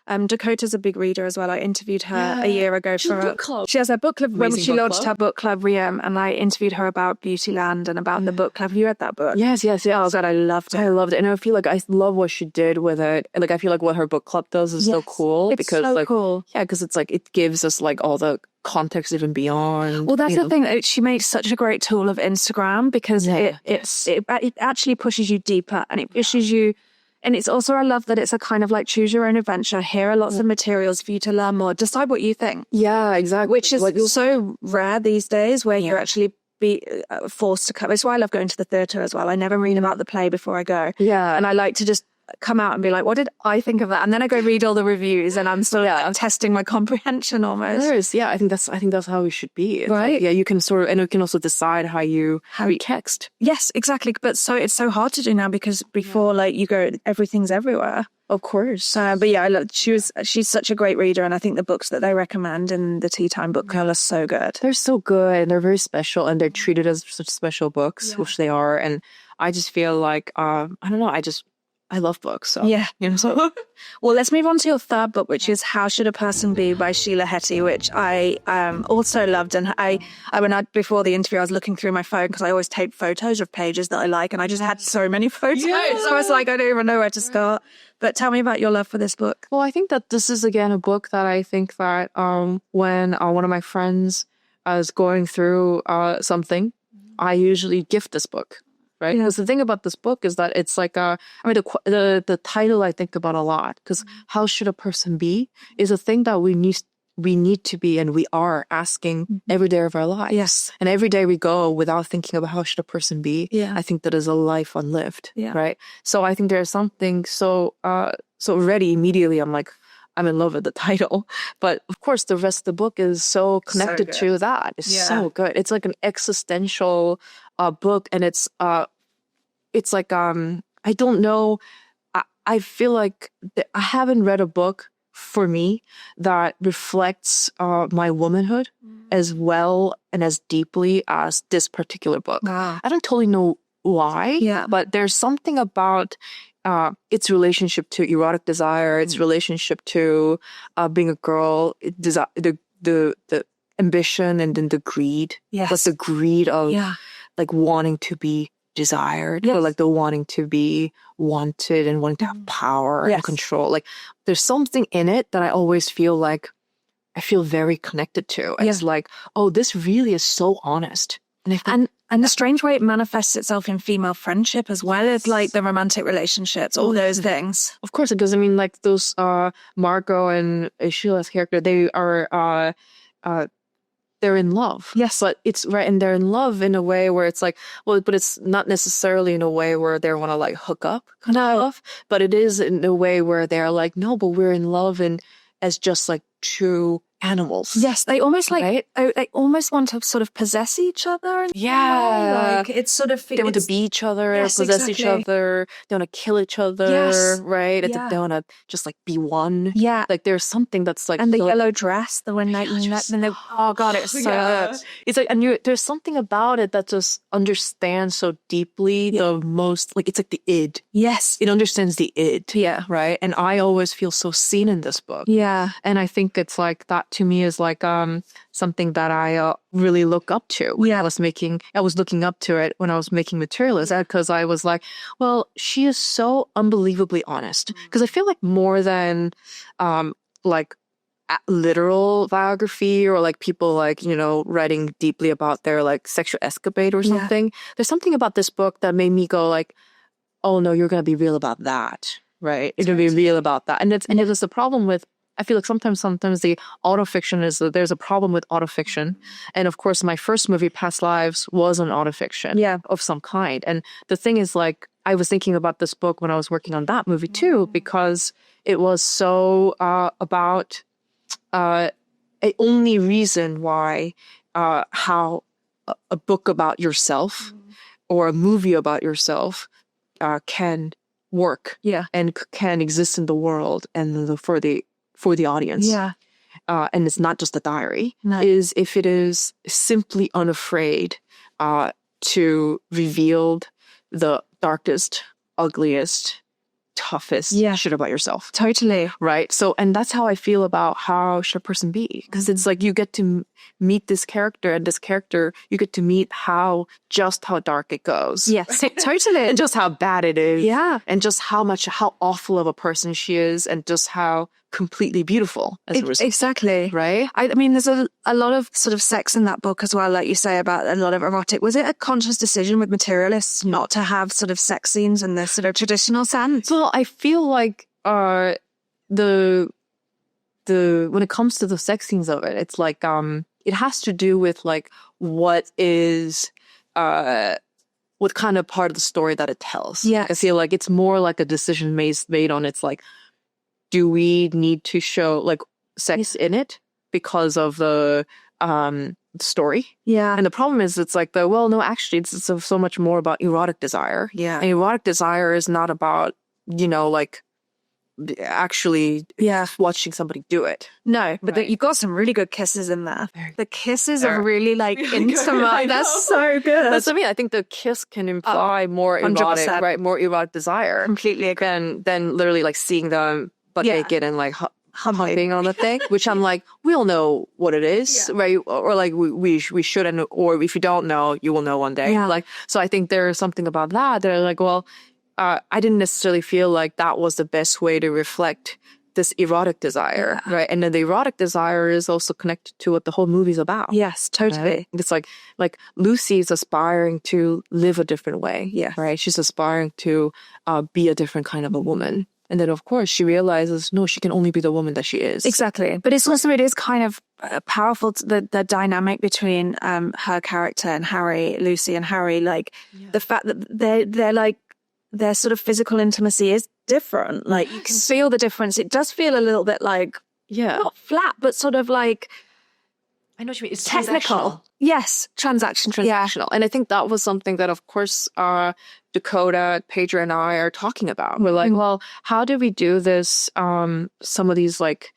And Dakota's a big reader as well. I interviewed her a year ago for a book club. She has a book club when she launched her book club, and I interviewed her about Beautyland and about the book club. Have you read that book? Yes. Oh God, I loved it. And I feel like I love what she did with it. Like I feel like what her book club does is so cool. It's because so like cool. Because it's like it gives us like all the context even beyond. Well, that's the thing. She makes such a great tool of Instagram because it actually pushes you deeper and it pushes you. And it's also, I love that it's a kind of like choose your own adventure. Here are lots of materials for you to learn more. Decide what you think. Yeah, exactly. Which is so rare these days where you're actually be forced to come. It's why I love going to the theatre as well. I never read about the play before I go. And I like to just come out and be like, what did I think of that? And then I go read all the reviews and I'm still testing my comprehension almost. I think that's how we should be. It's right. Like, you can sort of, and you can also decide how you text. Yes, exactly. But it's so hard to do now because before like you go, everything's everywhere. Of course. But I love, she's such a great reader. And I think the books that they recommend in the Tea Time Book Club are so good. They're so good and they're very special and they're treated as such special books, which they are. And I just feel like, I don't know, I love books. So, so. Well, let's move on to your third book, which is How Should a Person Be by Sheila Heti, which I also loved. And before the interview, I was looking through my phone because I always take photos of pages that I like. And I just had so many photos. So I was like, I don't even know where to start. But tell me about your love for this book. Well, I think that this is, again, a book that I think that when one of my friends is going through something, I usually gift this book. Right, because the thing about this book is that it's like the title I think about a lot because how should a person be is a thing that we need to be and we are asking every day of our lives. Yes, and every day we go without thinking about how should a person be. I think that is a life unlived. Right, so I think there's something so already immediately I'm like I'm in love with the title, but of course the rest of the book is so connected to that. It's so good. It's like an existential book, and it's like I don't know. I feel like I haven't read a book for me that reflects my womanhood as well and as deeply as this particular book. Wow. I don't totally know why, but there's something about its relationship to erotic desire, its relationship to being a girl, the ambition and then the greed. Yes. Like the greed of Yeah. like wanting to be desired, Yes. or like the wanting to be wanted and wanting to have power Yes. and control. Like there's something in it that I always feel like I feel very connected to. It's like, oh, this really is so honest. And I think And the strange way it manifests itself in female friendship as well as like the romantic relationships, all those things. of course it does. I mean, like those Margot and Sheila's character, they are they're in love. Yes. But it's right, and they're in love in a way where it's like, well, but it's not necessarily in a way where they want to like hook up kind of love, but it is in a way where they're like, no, but we're in love and as just like true animals. Yes, they almost like Right? they almost want to sort of possess each other. In some way. Like it's sort of They want to be each other, Yes, possess each exactly. other. They want to kill each other, Yes. right? Yeah. They want to just like be one. Yeah. Like there's something that's like And the so- yellow dress, the one night, and they, oh god, it was so good. It's like, and there's something about it that just understands so deeply the most, like it's like the id. Yes. It understands the id. Yeah. Right. And I always feel so seen in this book. Yeah. And I think it's like that to me is like something that I really look up to. Yeah. I was looking up to it when I was making Materialists, because I was like, well, she is so unbelievably honest. Because I feel like more than like literal biography or like people like, you know, writing deeply about their like sexual escapade or something, there's something about this book that made me go like, oh no, you're going to be real about that. Right. You're going to be real about that. And it was the problem with, I feel like sometimes the autofiction is that there's a problem with autofiction. And of course, my first movie, Past Lives, was an autofiction of some kind. And the thing is, like, I was thinking about this book when I was working on that movie too, because it was so about a only reason why how a book about yourself or a movie about yourself can work and can exist in the world and for the audience. Yeah. And it's not just a diary, No. is if it is simply unafraid to reveal the darkest, ugliest, toughest shit about yourself. Totally. Right? So, and that's how I feel about how should a person be? Because it's like you get to meet this character, and this character, you get to meet how dark it goes. Yes, totally. And just how bad it is. Yeah. And just how awful of a person she is, and just how completely beautiful as a result. Exactly. Right? I mean, there's a lot of sort of sex in that book as well, like you say, about a lot of erotic. Was it a conscious decision with Materialists not to have sort of sex scenes in this sort of traditional sense? Well, I feel like the when it comes to the sex scenes of it, it's like it has to do with like what kind of part of the story that it tells. Yeah. I feel like it's more like a decision made on it's like, do we need to show like sex in it because of the story? Yeah. And the problem is it's like no, actually it's so much more about erotic desire. Yeah. And erotic desire is not about, you know, like actually watching somebody do it. No, but you've got some really good kisses in there. The kisses are really like intimate. That's so good. That's what I mean. I think the kiss can imply more erotic, 100%. right? More erotic desire. Completely agree. Than literally like seeing them butt naked and like humping on the thing, which I'm like, we all know what it is, right? Or like we shouldn't, or if you don't know, you will know one day. Yeah. Like, so I think there's something about that. They're like, well, I didn't necessarily feel like that was the best way to reflect this erotic desire, right? And then the erotic desire is also connected to what the whole movie's about. Yes, totally. Right? It's like Lucy's aspiring to live a different way. Yeah. Right? She's aspiring to be a different kind of a woman. And then, of course, she realizes, no, she can only be the woman that she is. Exactly. But it's also, it is kind of powerful, the dynamic between her character and Harry, Lucy and Harry, like the fact that they're like, their sort of physical intimacy is different. Like you can feel the difference. It does feel a little bit like, not flat, but sort of like, I know what you mean. It's technical. transactional. Yes, Transactional. And I think that was something that, of course, Dakota, Pedro, and I are talking about. We're like, well, how do we do this? Some of these like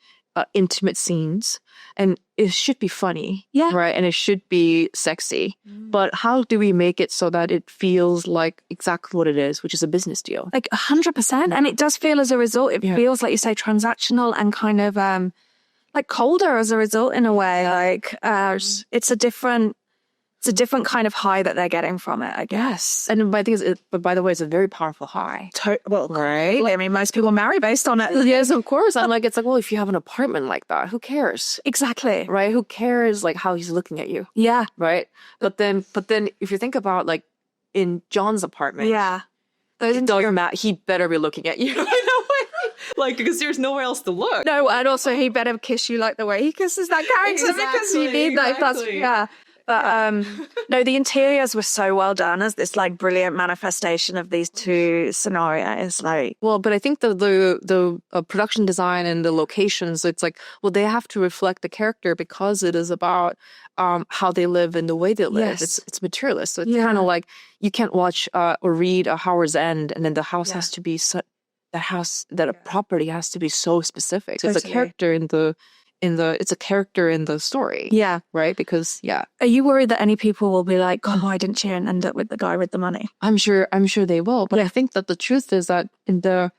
intimate scenes, and it should be funny, right? And it should be sexy. But how do we make it so that it feels like exactly what it is, which is a business deal? Like 100%. And it does feel as a result, it feels like you say transactional and kind of like colder as a result in a way. Like it's a different kind of high that they're getting from it, I guess. Yes. And my thing is, but by the way, it's a very powerful high. Well, right? I mean, most people marry based on it. Yes, of course. I'm like, it's like, well, if you have an apartment like that, who cares? Exactly. Right? Who cares like how he's looking at you? Yeah. Right? But then if you think about like in John's apartment, yeah, he better be looking at you. Like, because there's nowhere else to look. No, and also he better kiss you like the way he kisses that character because you need that. That's But no, the interiors were so well done as this like brilliant manifestation of these two scenarios. Like, well, but I think the production design and the locations, it's like, well, they have to reflect the character because it is about how they live and the way they live. Yes. It's materialist, so it's kind of like you can't watch or read A Howard's End, and then the house has to be a property has to be so specific. So it's a character it's a character in the story. Yeah. Right? Because Are you worried that any people will be like, God, why didn't you end up with the guy with the money? I'm sure they will. But I think that the truth is that in the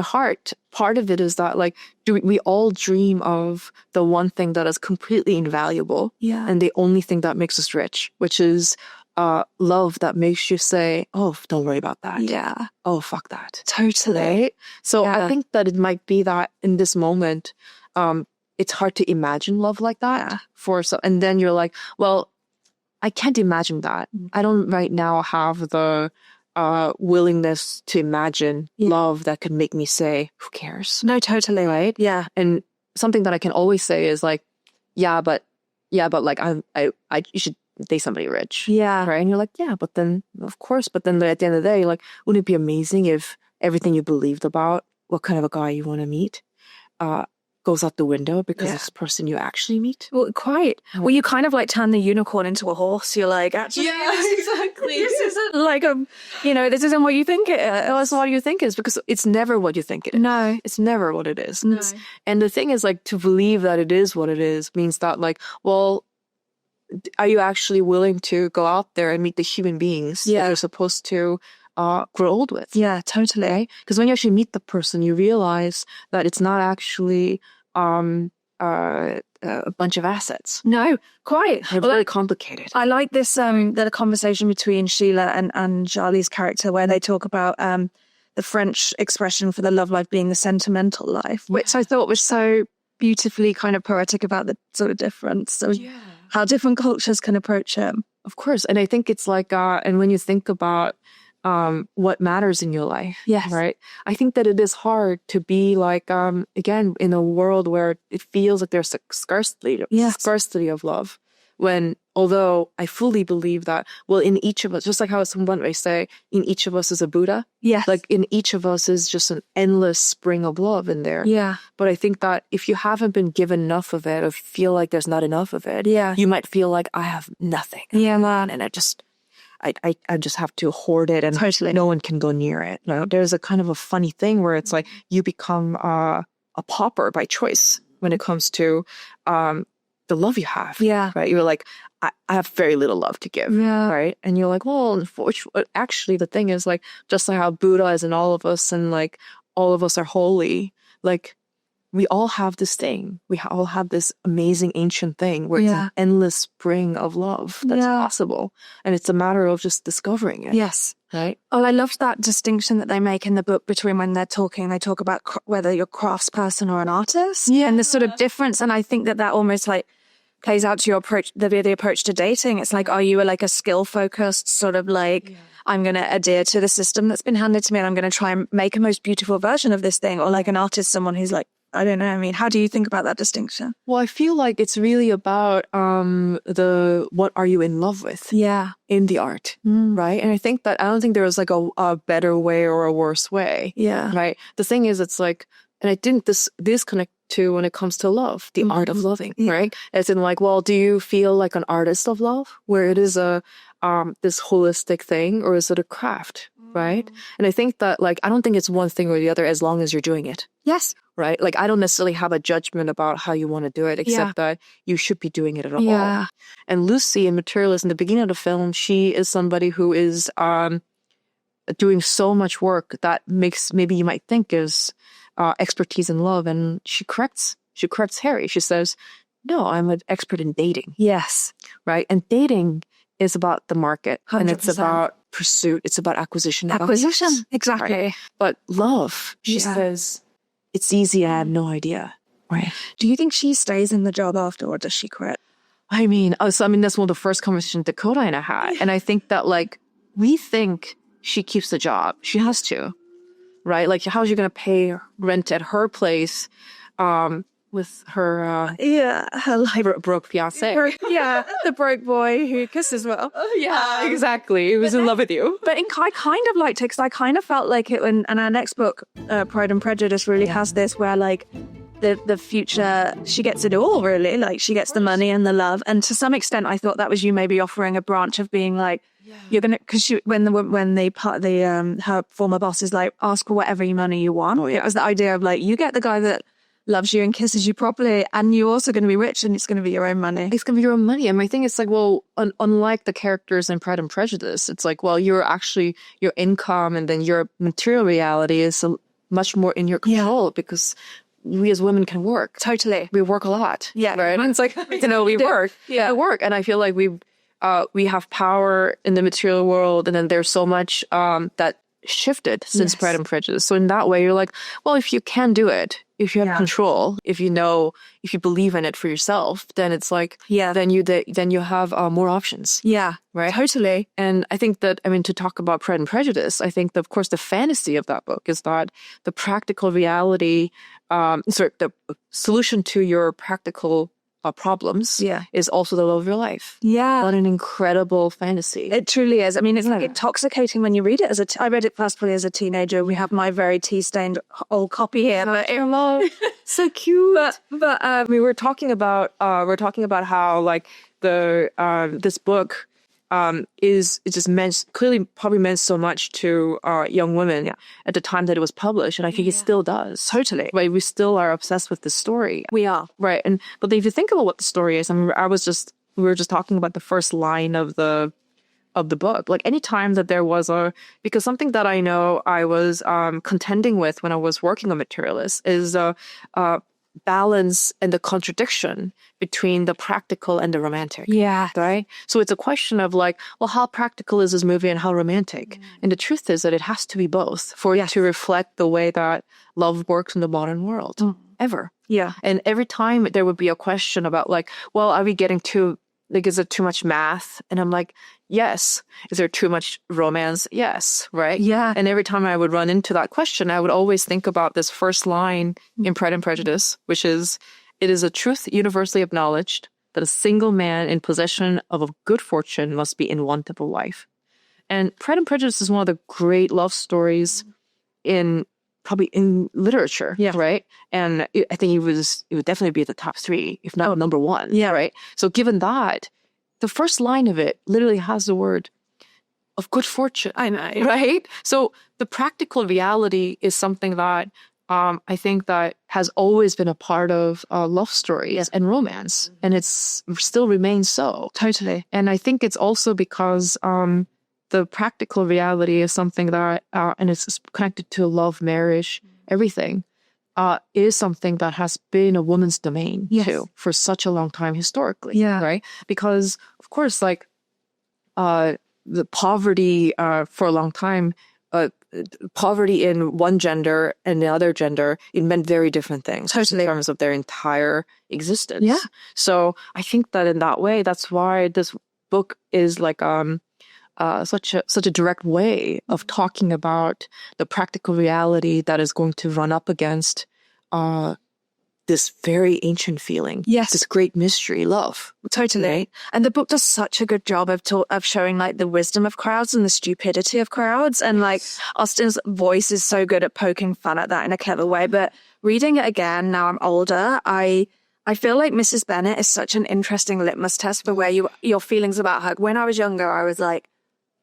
heart, part of it is that like we all dream of the one thing that is completely invaluable. Yeah. And the only thing that makes us rich, which is love that makes you say, oh, don't worry about that. Yeah. Oh, fuck that. Totally. Right? So I think that it might be that in this moment, it's hard to imagine love like that and then you're like, well, I can't imagine that. I don't right now have the willingness to imagine love that could make me say, who cares? No, totally. Right? Yeah. And something that I can always say is like, but like you should date somebody rich. Yeah. Right? And you're like, yeah, but then of course, but then at the end of the day, like, wouldn't it be amazing if everything you believed about what kind of a guy you want to meet goes out the window because this person you actually meet? Well, quite. Well, you kind of like turn the unicorn into a horse. You're like, actually, exactly. This isn't like this isn't what you think it is. That's not what you think it is, because it's never what you think it is. No. It's never what it is. No. And the thing is, like, to believe that it is what it is means that, like, well, are you actually willing to go out there and meet the human beings that you're supposed to grow old with? Yeah, totally. Right? Because when you actually meet the person, you realize that it's not actually a bunch of assets. No, quite. They're really complicated. I like this the conversation between Sheila and Charlie's character where they talk about the French expression for the love life being the sentimental life, which I thought was so beautifully kind of poetic about the sort of difference of how different cultures can approach it. Of course. And I think it's like, and when you think about what matters in your life, right? I think that it is hard to be like, again, in a world where it feels like there's a scarcity of love. When, although I fully believe that, well, in each of us, just like how someone may say, in each of us is a Buddha. Yes. Like in each of us is just an endless spring of love in there. Yeah. But I think that if you haven't been given enough of it, or feel like there's not enough of it, you might feel like I have nothing. Yeah, man. And I just have to hoard it, and no one can go near it. You know, there's a kind of a funny thing where it's like you become a pauper by choice when it comes to the love you have. Yeah. Right? You're like, I have very little love to give. Yeah. Right? And you're like, well, unfortunately, actually, the thing is, like, just like how Buddha is in all of us, and like all of us are holy, like, we all have this thing. We all have this amazing ancient thing where it's an endless spring of love that's possible. And it's a matter of just discovering it. Yes. Right? Oh, I loved that distinction that they make in the book between when they talk about whether you're a craftsperson or an artist. Yeah. And the sort of difference. And I think that almost like plays out to your approach, the approach to dating. It's like, are you like a skill focused sort of like, I'm going to adhere to the system that's been handed to me and I'm going to try and make a most beautiful version of this thing? Or like an artist, someone who's like, I don't know. I mean, how do you think about that distinction? Well, I feel like it's really about what are you in love with? Yeah. In the art, right? And I think that I don't think there was like a better way or a worse way. Yeah. Right? The thing is, it's like, and I think this connect to when it comes to love, the art of loving, right? As in like, well, do you feel like an artist of love where it is a this holistic thing, or is it a craft, right? And I think that like, I don't think it's one thing or the other as long as you're doing it. Yes. Right? Like, I don't necessarily have a judgment about how you want to do it, except that you should be doing it at all. And Lucy in Materialists, in the beginning of the film, she is somebody who is doing so much work that makes, maybe you might think is expertise in love, and she corrects she corrects Harry. She says, no, I'm an expert in dating. Yes. Right? And dating is about the market. 100%. And it's about pursuit. It's about acquisition. Exactly. Right? But love, she says, it's easy. I have no idea. Right? Do you think she stays in the job after, or does she quit? I mean, that's one of the first conversations Dakota and I had. And I think that, like, we think she keeps the job. She has to. Right? Like, how's she going to pay rent at her place with her her broke fiance? The broke boy who kisses well. Yeah, exactly. He was in love with you. But I kind of liked it because I kind of felt like it and our next book, Pride and Prejudice, really has this where, like, the future, she gets it all, really. Like, she gets the money and the love. And to some extent, I thought that was you maybe offering a branch of being like, you're going to, because her former boss is like, ask for whatever money you want. It was the idea of, like, you get the guy that loves you and kisses you properly, and you're also going to be rich, and it's going to be your own money. It's going to be your own money. And my thing is, like, well, unlike the characters in Pride and Prejudice, it's like, well, you're actually, your income and then your material reality is much more in your control because we as women can work. Totally. We work a lot. Yeah. Right? And it's like, we work. Yeah. I work. And I feel like we have power in the material world, and then there's so much that shifted since Pride and Prejudice. So in that way, you're like, well, if you can do it, if you have control, if you believe in it for yourself, then it's like, then you have more options. Yeah. Right? Totally. And I think that, to talk about Pride and Prejudice, I think that, of course, the fantasy of that book is that the practical reality, the solution to your practical problems is also the love of your life. Yeah. What an incredible fantasy. It truly is. I mean, it's intoxicating when you read it. I read it firstly as a teenager. We have my very tea-stained old copy here. So cute. But we were talking about how, like, this book is just clearly probably meant so much to young women at the time that it was published, and I think it still does. Totally. Right, we still are obsessed with this story. We are. Right, but if you think about what the story is, we were just talking about the first line of the book. Like, any time that there was because something that I know I was contending with when I was working on Materialists is balance and the contradiction between the practical and the romantic. Yeah. Right? So it's a question of, like, well, how practical is this movie and how romantic? And the truth is that it has to be both for it to reflect the way that love works in the modern world. Ever. Yeah. And every time there would be a question about, like, well, are we getting too, like, is it too much math? And I'm like, yes. Is there too much romance? Yes. Right? Yeah. And every time I would run into that question, I would always think about this first line in Pride and Prejudice, which is, it is a truth universally acknowledged that a single man in possession of a good fortune must be in want of a wife. And Pride and Prejudice is one of the great love stories probably in literature, right? And I think it would definitely be at the top 3, if not number 1, right? So given that, the first line of it literally has the word of good fortune. I know, right? So the practical reality is something that I think that has always been a part of love stories and romance, and it's still remains so. Totally. And I think it's also because the practical reality is something that, and it's connected to love, marriage, everything, is something that has been a woman's domain too for such a long time historically, right? Because, of course, like, the poverty for a long time, poverty in one gender and the other gender, it meant very different things in terms of their entire existence. Yeah. So I think that in that way, that's why this book is like such a direct way of talking about the practical reality that is going to run up against this very ancient feeling. Yes. This great mystery, love. Totally. Right? And the book does such a good job of showing, like, the wisdom of crowds and the stupidity of crowds. And, like, Austen's voice is so good at poking fun at that in a clever way. But reading it again, now I'm older, I feel like Mrs. Bennet is such an interesting litmus test for where your feelings about her. When I was younger, I was like,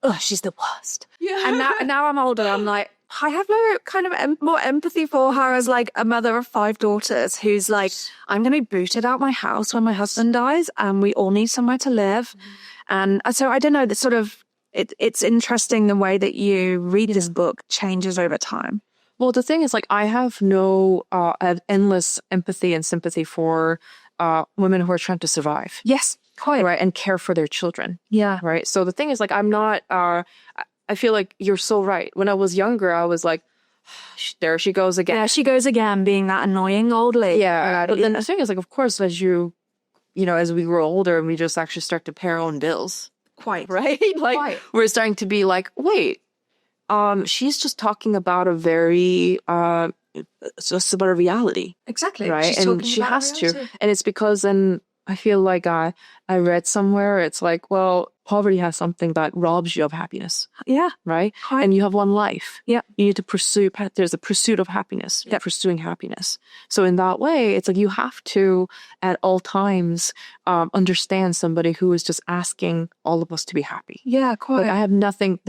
oh, she's the worst. Yeah. And now I'm older, I'm like, I have no kind of more empathy for her as, like, a mother of 5 daughters who's like, I'm going to be booted out my house when my husband dies, and we all need somewhere to live. And so I don't know, it's interesting the way that you read this book changes over time. Well, the thing is, like, I have no I have endless empathy and sympathy for women who are trying to survive. Yes, quite. Right, and care for their children. Yeah. Right. So the thing is, like, I'm not. I feel like you're so right. When I was younger, I was like, there she goes again. There she goes again, being that annoying old lady. Yeah. But then the thing is, like, of course, as as we grow older and we just actually start to pay our own bills. Quite. Right? Like, we're starting to be like, wait, she's just talking about a very, it's just about a reality. Exactly. Right? And she has to. And it's because then I feel like I read somewhere, it's like, well, poverty has something that robs you of happiness. Yeah. Right? Quite. And you have one life. Yeah. You need to pursue, there's a pursuit of happiness. Yeah. Pursuing happiness. So in that way, it's like you have to, at all times, understand somebody who is just asking all of us to be happy. Yeah, quite. Like, I have nothing,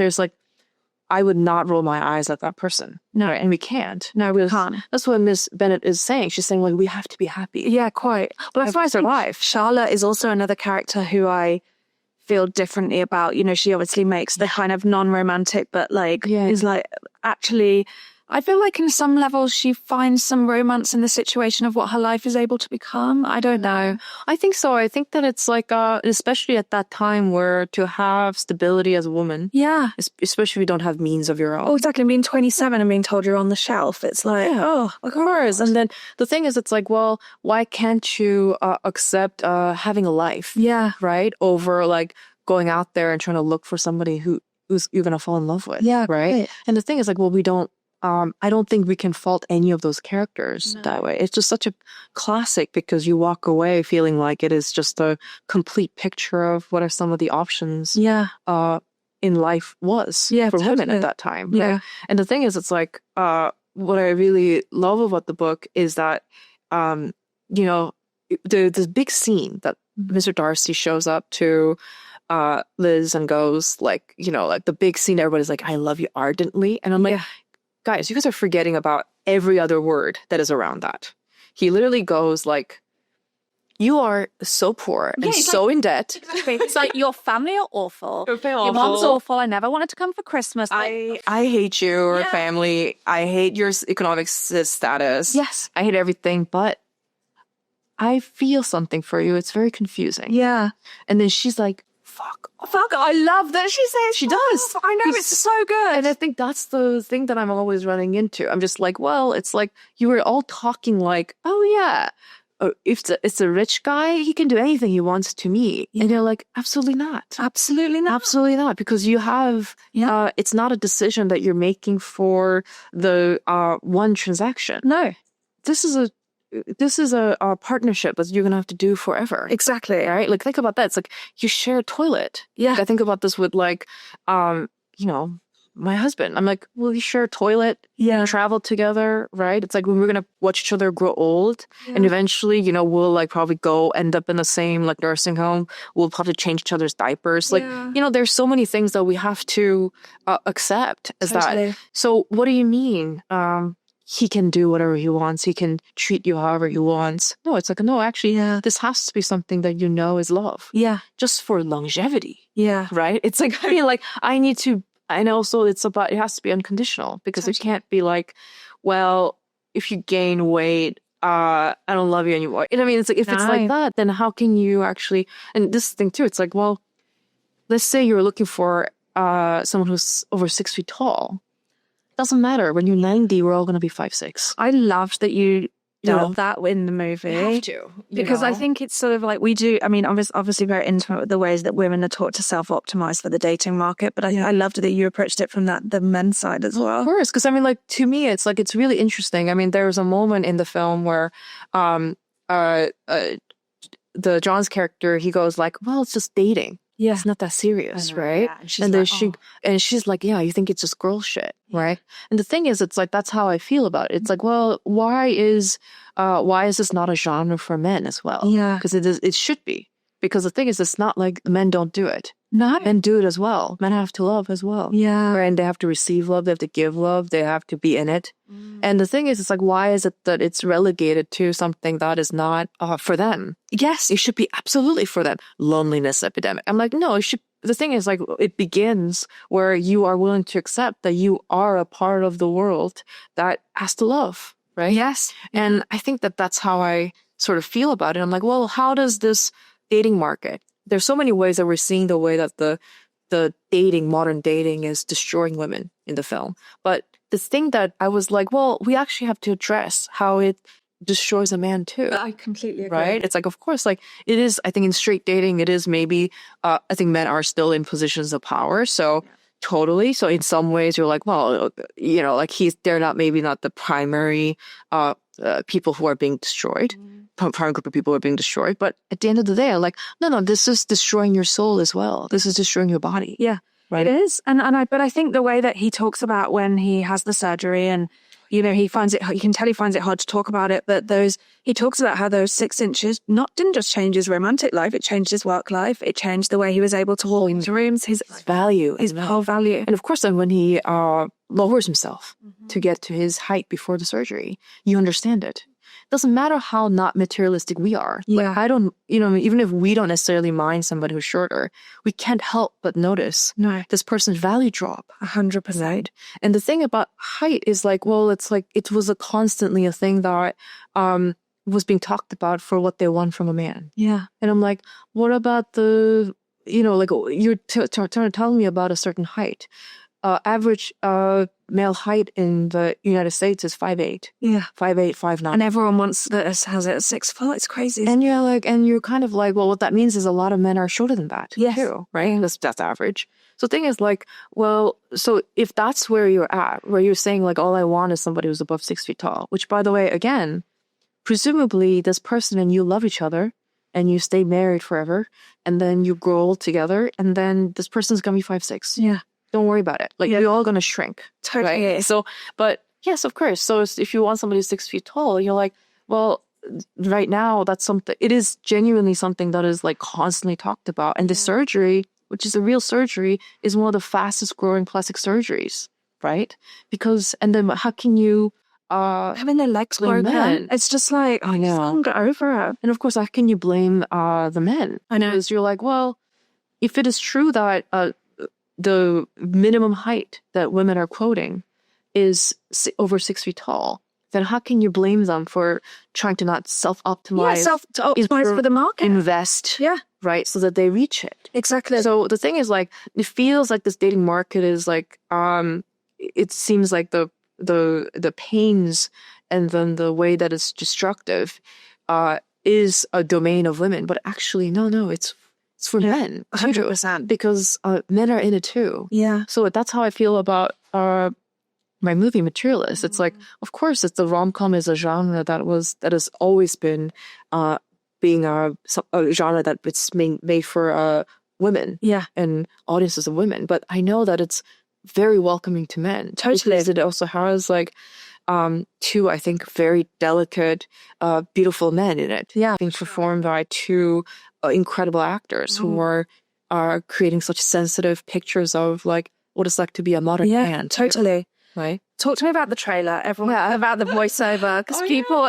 I would not roll my eyes at that person. No. Right? And we can't. No, we can't. That's what Miss Bennett is saying. She's saying, like, we have to be happy. Yeah, quite. But that's why it's our life. Charlotte is also another character who I feel differently about. She obviously makes the kind of non-romantic, but is like actually, I feel like in some levels she finds some romance in the situation of what her life is able to become. I don't know. I think so. I think that it's like, especially at that time where to have stability as a woman. Yeah. Especially if you don't have means of your own. Oh, exactly. Being 27 and being told you're on the shelf. It's like, oh, of course. And then the thing is, it's like, well, why can't you accept having a life? Yeah. Right? Over like going out there and trying to look for somebody who's you're going to fall in love with. Yeah. Right? And the thing is, like, well, we don't, I don't think we can fault any of those characters that way. It's just such a classic because you walk away feeling like it is just a complete picture of what are some of the options in life was for women at that time. Yeah. Right? And the thing is, it's like, what I really love about the book is that, the big scene that Mr. Darcy shows up to Liz and goes like, like the big scene, everybody's like, I love you ardently. And I'm like, guys, you guys are forgetting about every other word that is around that. He literally goes like, you are so poor and so in debt. Exactly. It's like, your family are awful. Your mom's awful. I never wanted to come for Christmas. I hate your family. I hate your economic status. Yes. I hate everything, but I feel something for you. It's very confusing. Yeah. And then she's like, fuck, I love that she says she does. I know, it's so good. And I think that's the thing that I'm always running into. I'm just like, well, it's like you were all talking like, oh yeah, if it's a rich guy, he can do anything he wants to me. Yeah. And you're like, absolutely not. Absolutely not. Absolutely not. Because you have, it's not a decision that you're making for the one transaction. No. This is a partnership that you're going to have to do forever. Exactly. Right? Like, think about that. It's like you share a toilet. Yeah. Like, I think about this with like, my husband. I'm like, will we share a toilet? Yeah. Travel together, right? It's like when we're going to watch each other grow old and eventually, we'll like probably end up in the same like nursing home. We'll probably change each other's diapers. Like, there's so many things that we have to accept as that. So what do you mean? He can do whatever he wants. He can treat you however he wants. No, it's like, no, actually, this has to be something that is love. Yeah. Just for longevity. Yeah. Right? It's like, I mean, like, I need to, and also it has to be unconditional because it can't be like, well, if you gain weight, I don't love you anymore. I mean, it's like, if it's like that, then how can you actually, and this thing too, it's like, well, let's say you're looking for someone who's over 6 feet tall. Doesn't matter. When you're 90, we're all going to be 5'6". I loved that you dealt that in the movie. You have to. Because I think it's sort of like we do, I mean, obviously very intimate with the ways that women are taught to self-optimize for the dating market, but I loved that you approached it from the men's side as well. Of course, because I mean, like, to me, it's like, it's really interesting. I mean, there was a moment in the film where the John's character, he goes like, well, it's just dating. Yeah. It's not that serious, right? Yeah. And then she's like, yeah, you think it's just girl shit, right? And the thing is, it's like, that's how I feel about it. It's like, well, why is this not a genre for men as well? Yeah. Because it should be. Because the thing is, it's not like men don't do it. No. Men do it as well. Men have to love as well. Yeah. And they have to receive love. They have to give love. They have to be in it. And the thing is, it's like, why is it that it's relegated to something that is not for them? Yes. It should be absolutely for them. Loneliness epidemic. I'm like, no, it should the thing is, like, it begins where you are willing to accept that you are a part of the world that has to love, right? Yes. And I think that that's how I sort of feel about it. I'm like, well, how does this dating market, there's so many ways that we're seeing the way that the modern dating is destroying women in the film. But the thing that I was like, well, we actually have to address how it destroys a man too. I completely agree. Right? It's like, of course, like it is, I think in straight dating, it is maybe, I think men are still in positions of power. So totally. So in some ways you're like, well, you know, like they're not, maybe not the primary, people who are being destroyed, primary group of people who are being destroyed. But at the end of the day, I'm like, no, this is destroying your soul as well. This is destroying your body. Yeah, right. It is. But I think the way that he talks about when he has the surgery and, you know, you can tell he finds it hard to talk about it, but he talks about how those 6 inches didn't just change his romantic life, it changed his work life, it changed the way he was able to walk into rooms, his value, his whole value. And of course, then when he lowers himself to get to his height before the surgery, you understand it. Doesn't matter how not materialistic we are. Yeah. Like, I don't, you know, even if we don't necessarily mind somebody who's shorter, we can't help but notice this person's value drop. 100%. Right? And the thing about height is like, well, it's like, it was constantly a thing that was being talked about for what they want from a man. Yeah. And I'm like, what about the, you know, like you're trying to tell me about a certain height. Average male height in the United States is 5'8". Yeah. 5'8", 5'9". And everyone has it at 6 foot. It's crazy. And you're kind of like, well, what that means is a lot of men are shorter than that too, right? That's average. So the thing is like, well, so if that's where you're at, where you're saying like, all I want is somebody who's above 6 feet tall, which by the way, again, presumably this person and you love each other and you stay married forever and then you grow old together and then this person's gonna be 5'6". Yeah. Don't worry about it. Like, we're all going to shrink. Totally. Right? So, but yes, of course. So if you want somebody who's 6 feet tall, you're like, well, right now that's something, it is genuinely something that is like constantly talked about. And the surgery, which is a real surgery, is one of the fastest growing plastic surgeries, right? Because, and then how can you, having their legs broken, it's just like, I know, get over it. And of course, how can you blame the men? I know. Because you're like, well, if it is true that, the minimum height that women are quoting is over 6 feet tall, then how can you blame them for trying to not self-optimize? Yeah, self-optimize for the market. Invest, right, so that they reach it. Exactly. So the thing is, like, it feels like this dating market is like, it seems like the pains and then the way that it's destructive is a domain of women, but actually, no, it's for men, 100%, because men are in it too. Yeah. So that's how I feel about my movie Materialists. It's like, of course, it's the rom-com is a genre that has always been being a genre that it's made for women, and audiences of women. But I know that it's very welcoming to men. Totally. Because it also has like two, I think, very delicate, beautiful men in it. Yeah. Being performed by two incredible actors who are creating such sensitive pictures of like what it's like to be a modern man. Totally. Right? Talk to me about the trailer, everyone, about the voiceover, because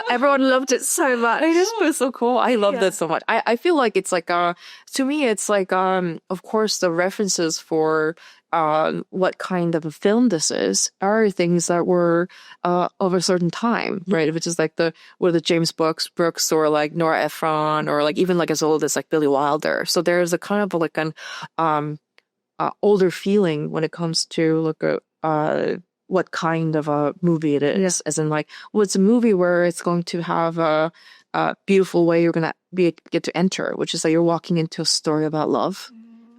everyone loved it so much. It was so cool. I love that so much. I feel like it's like, to me, it's like, of course, the references for what kind of a film this is are things that were of a certain time, right? Which is like the James Brooks or like Nora Ephron or like even like as old as like Billy Wilder. So there's a kind of like an older feeling when it comes to like what kind of a movie it is. As in like, well, it's a movie where it's going to have a beautiful way you're going to get to enter, which is that you're walking into a story about love.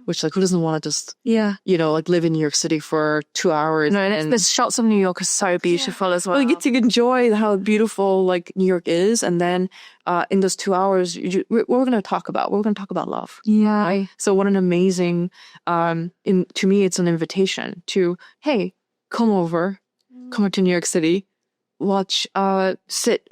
Which, like, who doesn't want to just, you know, like live in New York City for 2 hours? No, and the shots of New York are so beautiful as well. You get to enjoy how beautiful, like, New York is. And then in those 2 hours, we're going to talk about love. Yeah. Right? So what an amazing, to me, it's an invitation to, hey, come over to New York City, watch, sit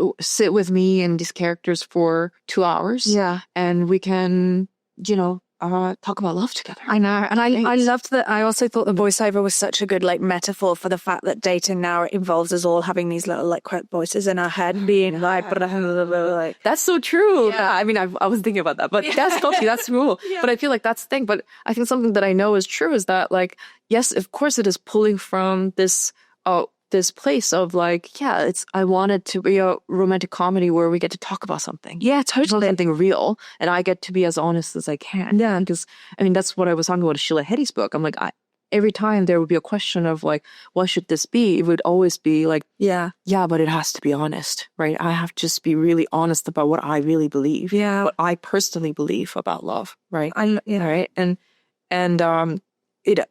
with me and these characters for 2 hours. Yeah. And we can, you know, talk about love together. I know. And I loved that. I also thought the voiceover was such a good like metaphor for the fact that dating now involves us all having these little like quiet voices in our head being like, like that's so true. Yeah. I mean, I was thinking about that, but that's true. But I feel like that's the thing. But I think something that I know is true is that like, yes, of course it is pulling from this place of like, yeah, I want it to be a romantic comedy where we get to talk about something. Yeah, totally. Something real. And I get to be as honest as I can. Yeah. Because, I mean, that's what I was talking about with Sheila Heti's book. I'm like, every time there would be a question of like, what should this be? It would always be like, yeah, but it has to be honest, right? I have to just be really honest about what I really believe. Yeah. What I personally believe about love, right? Yeah. Right? And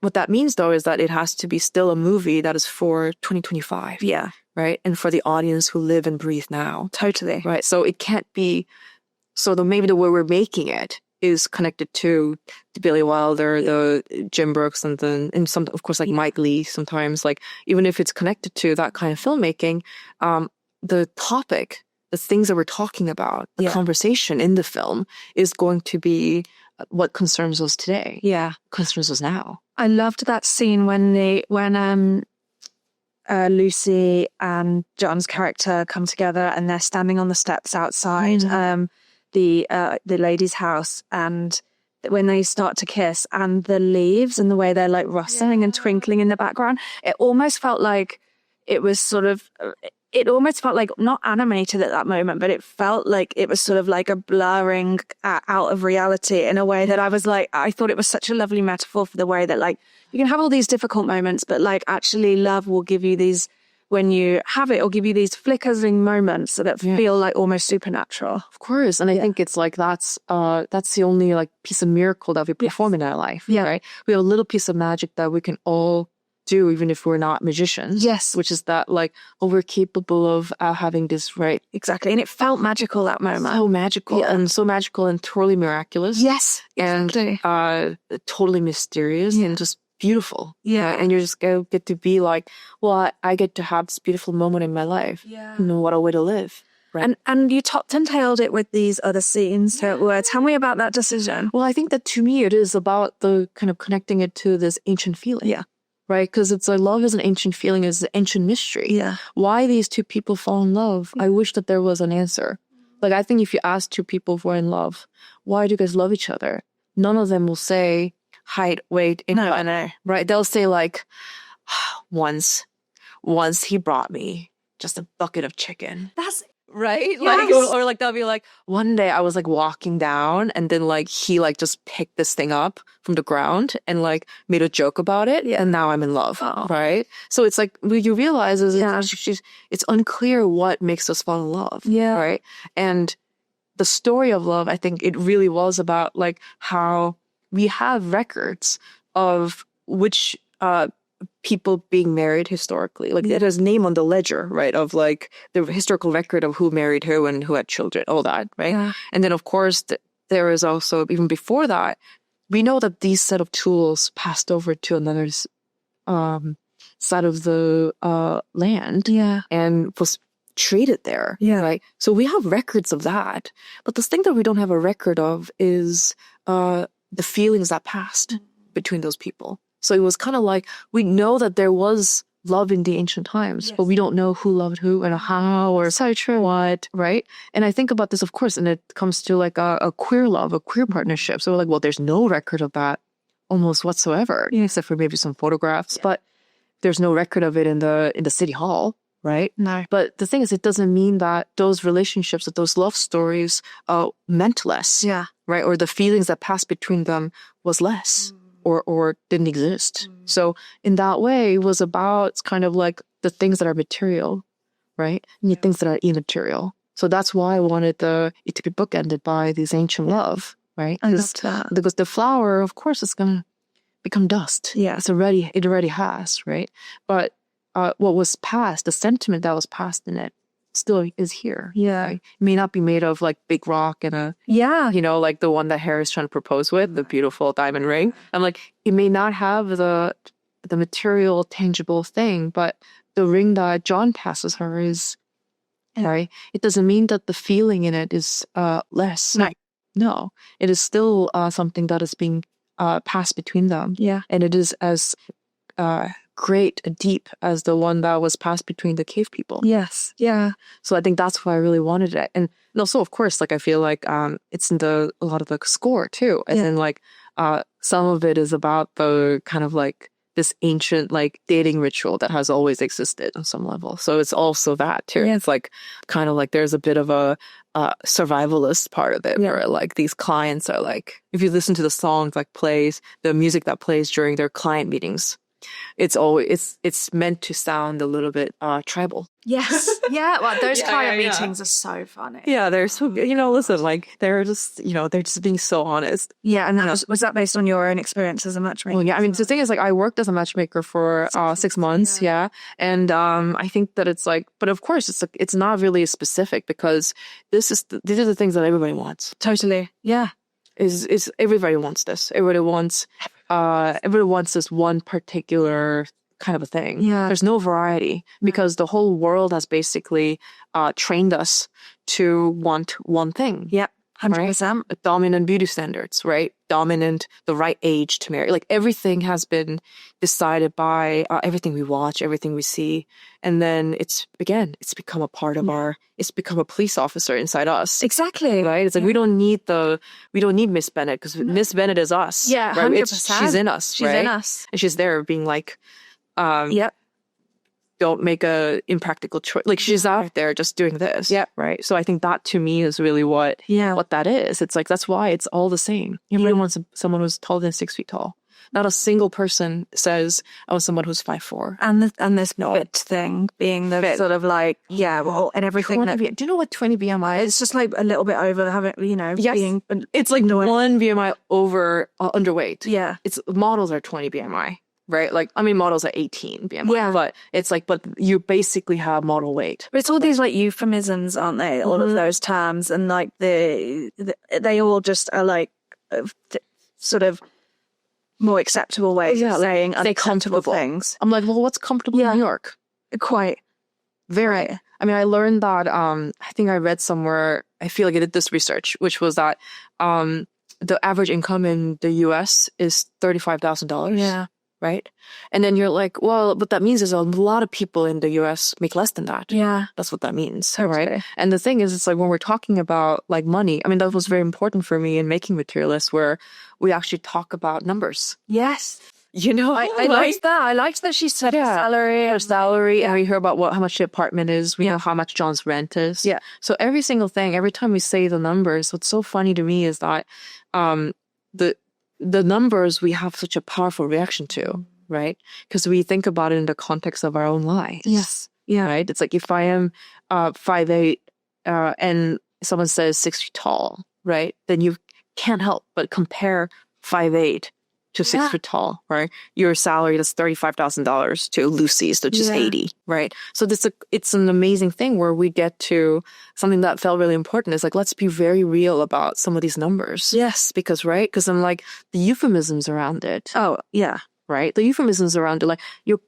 what that means, though, is that it has to be still a movie that is for 2025. Yeah. Right? And for the audience who live and breathe now. Totally. Right? So it can't be... So maybe the way we're making it is connected to the Billy Wilder, the Jim Brooks, and some, of course, like Mike Leigh sometimes. Like, even if it's connected to that kind of filmmaking, the topic, the things that we're talking about, the conversation in the film is going to be... what concerns us today. Yeah. Concerns us now. I loved that scene when Lucy and John's character come together and they're standing on the steps outside the lady's house, and when they start to kiss and the leaves and the way they're like rustling and twinkling in the background, it almost felt like it was sort of... It almost felt like not animated at that moment, but it felt like it was sort of like a blurring out of reality in a way that I was like, I thought it was such a lovely metaphor for the way that like you can have all these difficult moments, but like actually love will give you these, when you have it, it'll give you these flickering moments that feel like almost supernatural. Of course. And I think it's like that's the only like piece of miracle that we perform in our life. Yeah. Right? We have a little piece of magic that we can all do even if we're not magicians. Yes. Which is that like, we're capable of having this, right? Exactly. And it felt magical that moment. So magical. Yeah. And so magical and totally miraculous. Yes. Exactly. And totally mysterious and just beautiful. Yeah. And you just get to be like, well, I get to have this beautiful moment in my life. Yeah. You know, what a way to live. Right. And you topped and tailed it with these other scenes. So tell me about that decision. Well, I think that to me it is about the kind of connecting it to this ancient feeling. Yeah. Right? Because it's like love is an ancient feeling, is an ancient mystery. Yeah. Why these two people fall in love? I wish that there was an answer. Like, I think if you ask two people who are in love, why do you guys love each other? None of them will say, height, weight, income. No, I know. Right? They'll say like, once he brought me just a bucket of chicken. That's... Right? Yes. Like, or like they'll be like, one day I was like walking down and then like he like just picked this thing up from the ground and like made a joke about it and now I'm in love. Oh. Right? So it's like what you realize is it's unclear what makes us fall in love. Yeah. Right? And the story of love, I think it really was about like how we have records of which people being married historically. Like it has name on the ledger, right? Of like the historical record of who married who and who had children, all that, right? Yeah. And then of course there is also, even before that, we know that these set of tools passed over to another side of the land and was traded there, right? So we have records of that. But the thing that we don't have a record of is the feelings that passed between those people. So it was kind of like, we know that there was love in the ancient times, but we don't know who loved who and how or so true what, right? And I think about this, of course, and it comes to like a queer love, a queer partnership. So we're like, well, there's no record of that almost whatsoever, except for maybe some photographs, but there's no record of it in the city hall, right? No. But the thing is, it doesn't mean that those relationships, that those love stories meant less, right? Or the feelings that passed between them was less. Or didn't exist. So in that way, it was about kind of like the things that are material, right? And the things that are immaterial. So that's why I wanted it to be bookended by this ancient love, right? I love that. Because the flower, of course, is going to become dust. Yeah. It already has, right? But what was passed, the sentiment that was passed in it, still is here. Yeah. Right? It may not be made of like big rock and like the one that Harry's trying to propose with, the beautiful diamond ring. I'm like, it may not have the material, tangible thing, but the ring that John passes her is, right? It doesn't mean that the feeling in it is less. No. No, it is still something that is being passed between them. Yeah. And it is as great, deep as the one that was passed between the cave people. Yes. Yeah. So I think that's why I really wanted it. And also, of course, like I feel like it's in a lot of the score too. And then like some of it is about the kind of like this ancient like dating ritual that has always existed on some level. So it's also that too. Yeah. It's like kind of like there's a bit of a survivalist part of it where like these clients are like, if you listen to the songs like plays, the music that plays during their client meetings, it's meant to sound a little bit tribal. Yes. Yeah. Well, those client meetings are so funny. Yeah, they're so, listen, like they're just, they're just being so honest. Yeah. And that was that based on your own experience as a matchmaker? Well, yeah. I mean, the thing is, like, I worked as a matchmaker for 6 months. Yeah. And I think that it's like, but of course, it's not really specific because these are the things that everybody wants. Totally. Yeah. Is everybody wants this. Everybody wants this one particular kind of a thing. Yeah. There's no variety because the whole world has basically trained us to want one thing. Yep. 100%. Right? Dominant beauty standards, right? Dominant, the right age to marry. Like everything has been decided by everything we watch, everything we see. And then it's become a part of it's become a police officer inside us. Exactly. Right? It's like we don't need Miss Bennett because Miss Bennett is us. Yeah, right? 100%. She's in us. She's in us. And she's there being like, don't make a impractical choice. Like she's out there just doing this. Yeah. Right. So I think that to me is really what that is. It's like, that's why it's all the same. Everyone wants someone who's taller than 6 feet tall. Not a single person says, I want someone who's 5'4". And this fit thing being the sort of like, and everything. Do you know what 20 BMI is? It's just like a little bit over having, being. It's like 1 BMI over underweight. Yeah. Models are 20 BMI. Right? Like, I mean, models are 18 BMI, but it's like, but you basically have model weight. But it's all these like euphemisms, aren't they? All of those terms. And like they all just are like sort of more acceptable ways of saying uncomfortable things. I'm like, well, what's comfortable in New York? Quite. Very. I mean, I learned that, I think I read somewhere, I feel like I did this research, which was that the average income in the US is $35,000. Yeah. Right? And then you're like, well, what that means is a lot of people in the US make less than that. Yeah. That's what that means. Right? And the thing is, it's like when we're talking about like money, I mean, that was very important for me in making Materialists where we actually talk about numbers. Yes. I liked that. I liked that she said her salary, and we hear about how much the apartment is. We know how much John's rent is. Yeah. So every single thing, every time we say the numbers, what's so funny to me is that the numbers we have such a powerful reaction to, right? Because we think about it in the context of our own lives. Yes. Yeah. Right? It's like if I am 5'8", and someone says 6 feet tall, right? Then you can't help but compare 5'8" to 6 feet tall, right? Your salary is $35,000 to Lucy's, which is 80, right? So it's an amazing thing where we get to something that felt really important. Is like, let's be very real about some of these numbers. Yes. Because I'm like, the euphemisms around it. Oh, yeah. Right? The euphemisms around it, like,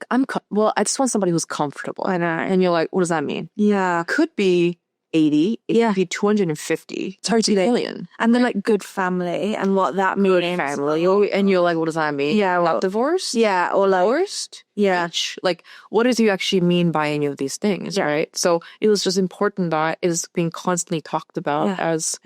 I just want somebody who's comfortable. I know. And you're like, what does that mean? Yeah. Could be 80, it could be 250. Totally alien. And then like good family and what that means. Good family. And you're like, what does that mean? Yeah. Not divorced? Yeah. Or like, divorced? Yeah. Like, what does you actually mean by any of these things, right? So it was just important that it is being constantly talked about as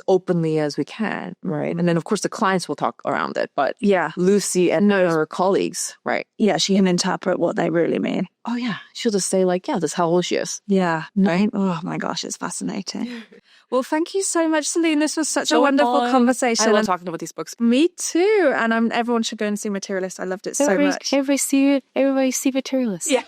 openly as we can, right? And then, of course, the clients will talk around it. But Lucy and her colleagues, right? Yeah, she can interpret what they really mean. Oh, yeah. She'll just say, like, this is how old she is. Yeah. Right? Oh, my gosh, it's fascinating. Well, thank you so much, Celine. This was such a wonderful conversation. I love talking about these books. Me too. And everyone should go and see Materialist. I loved it so much. Everybody see Materialists. Yeah.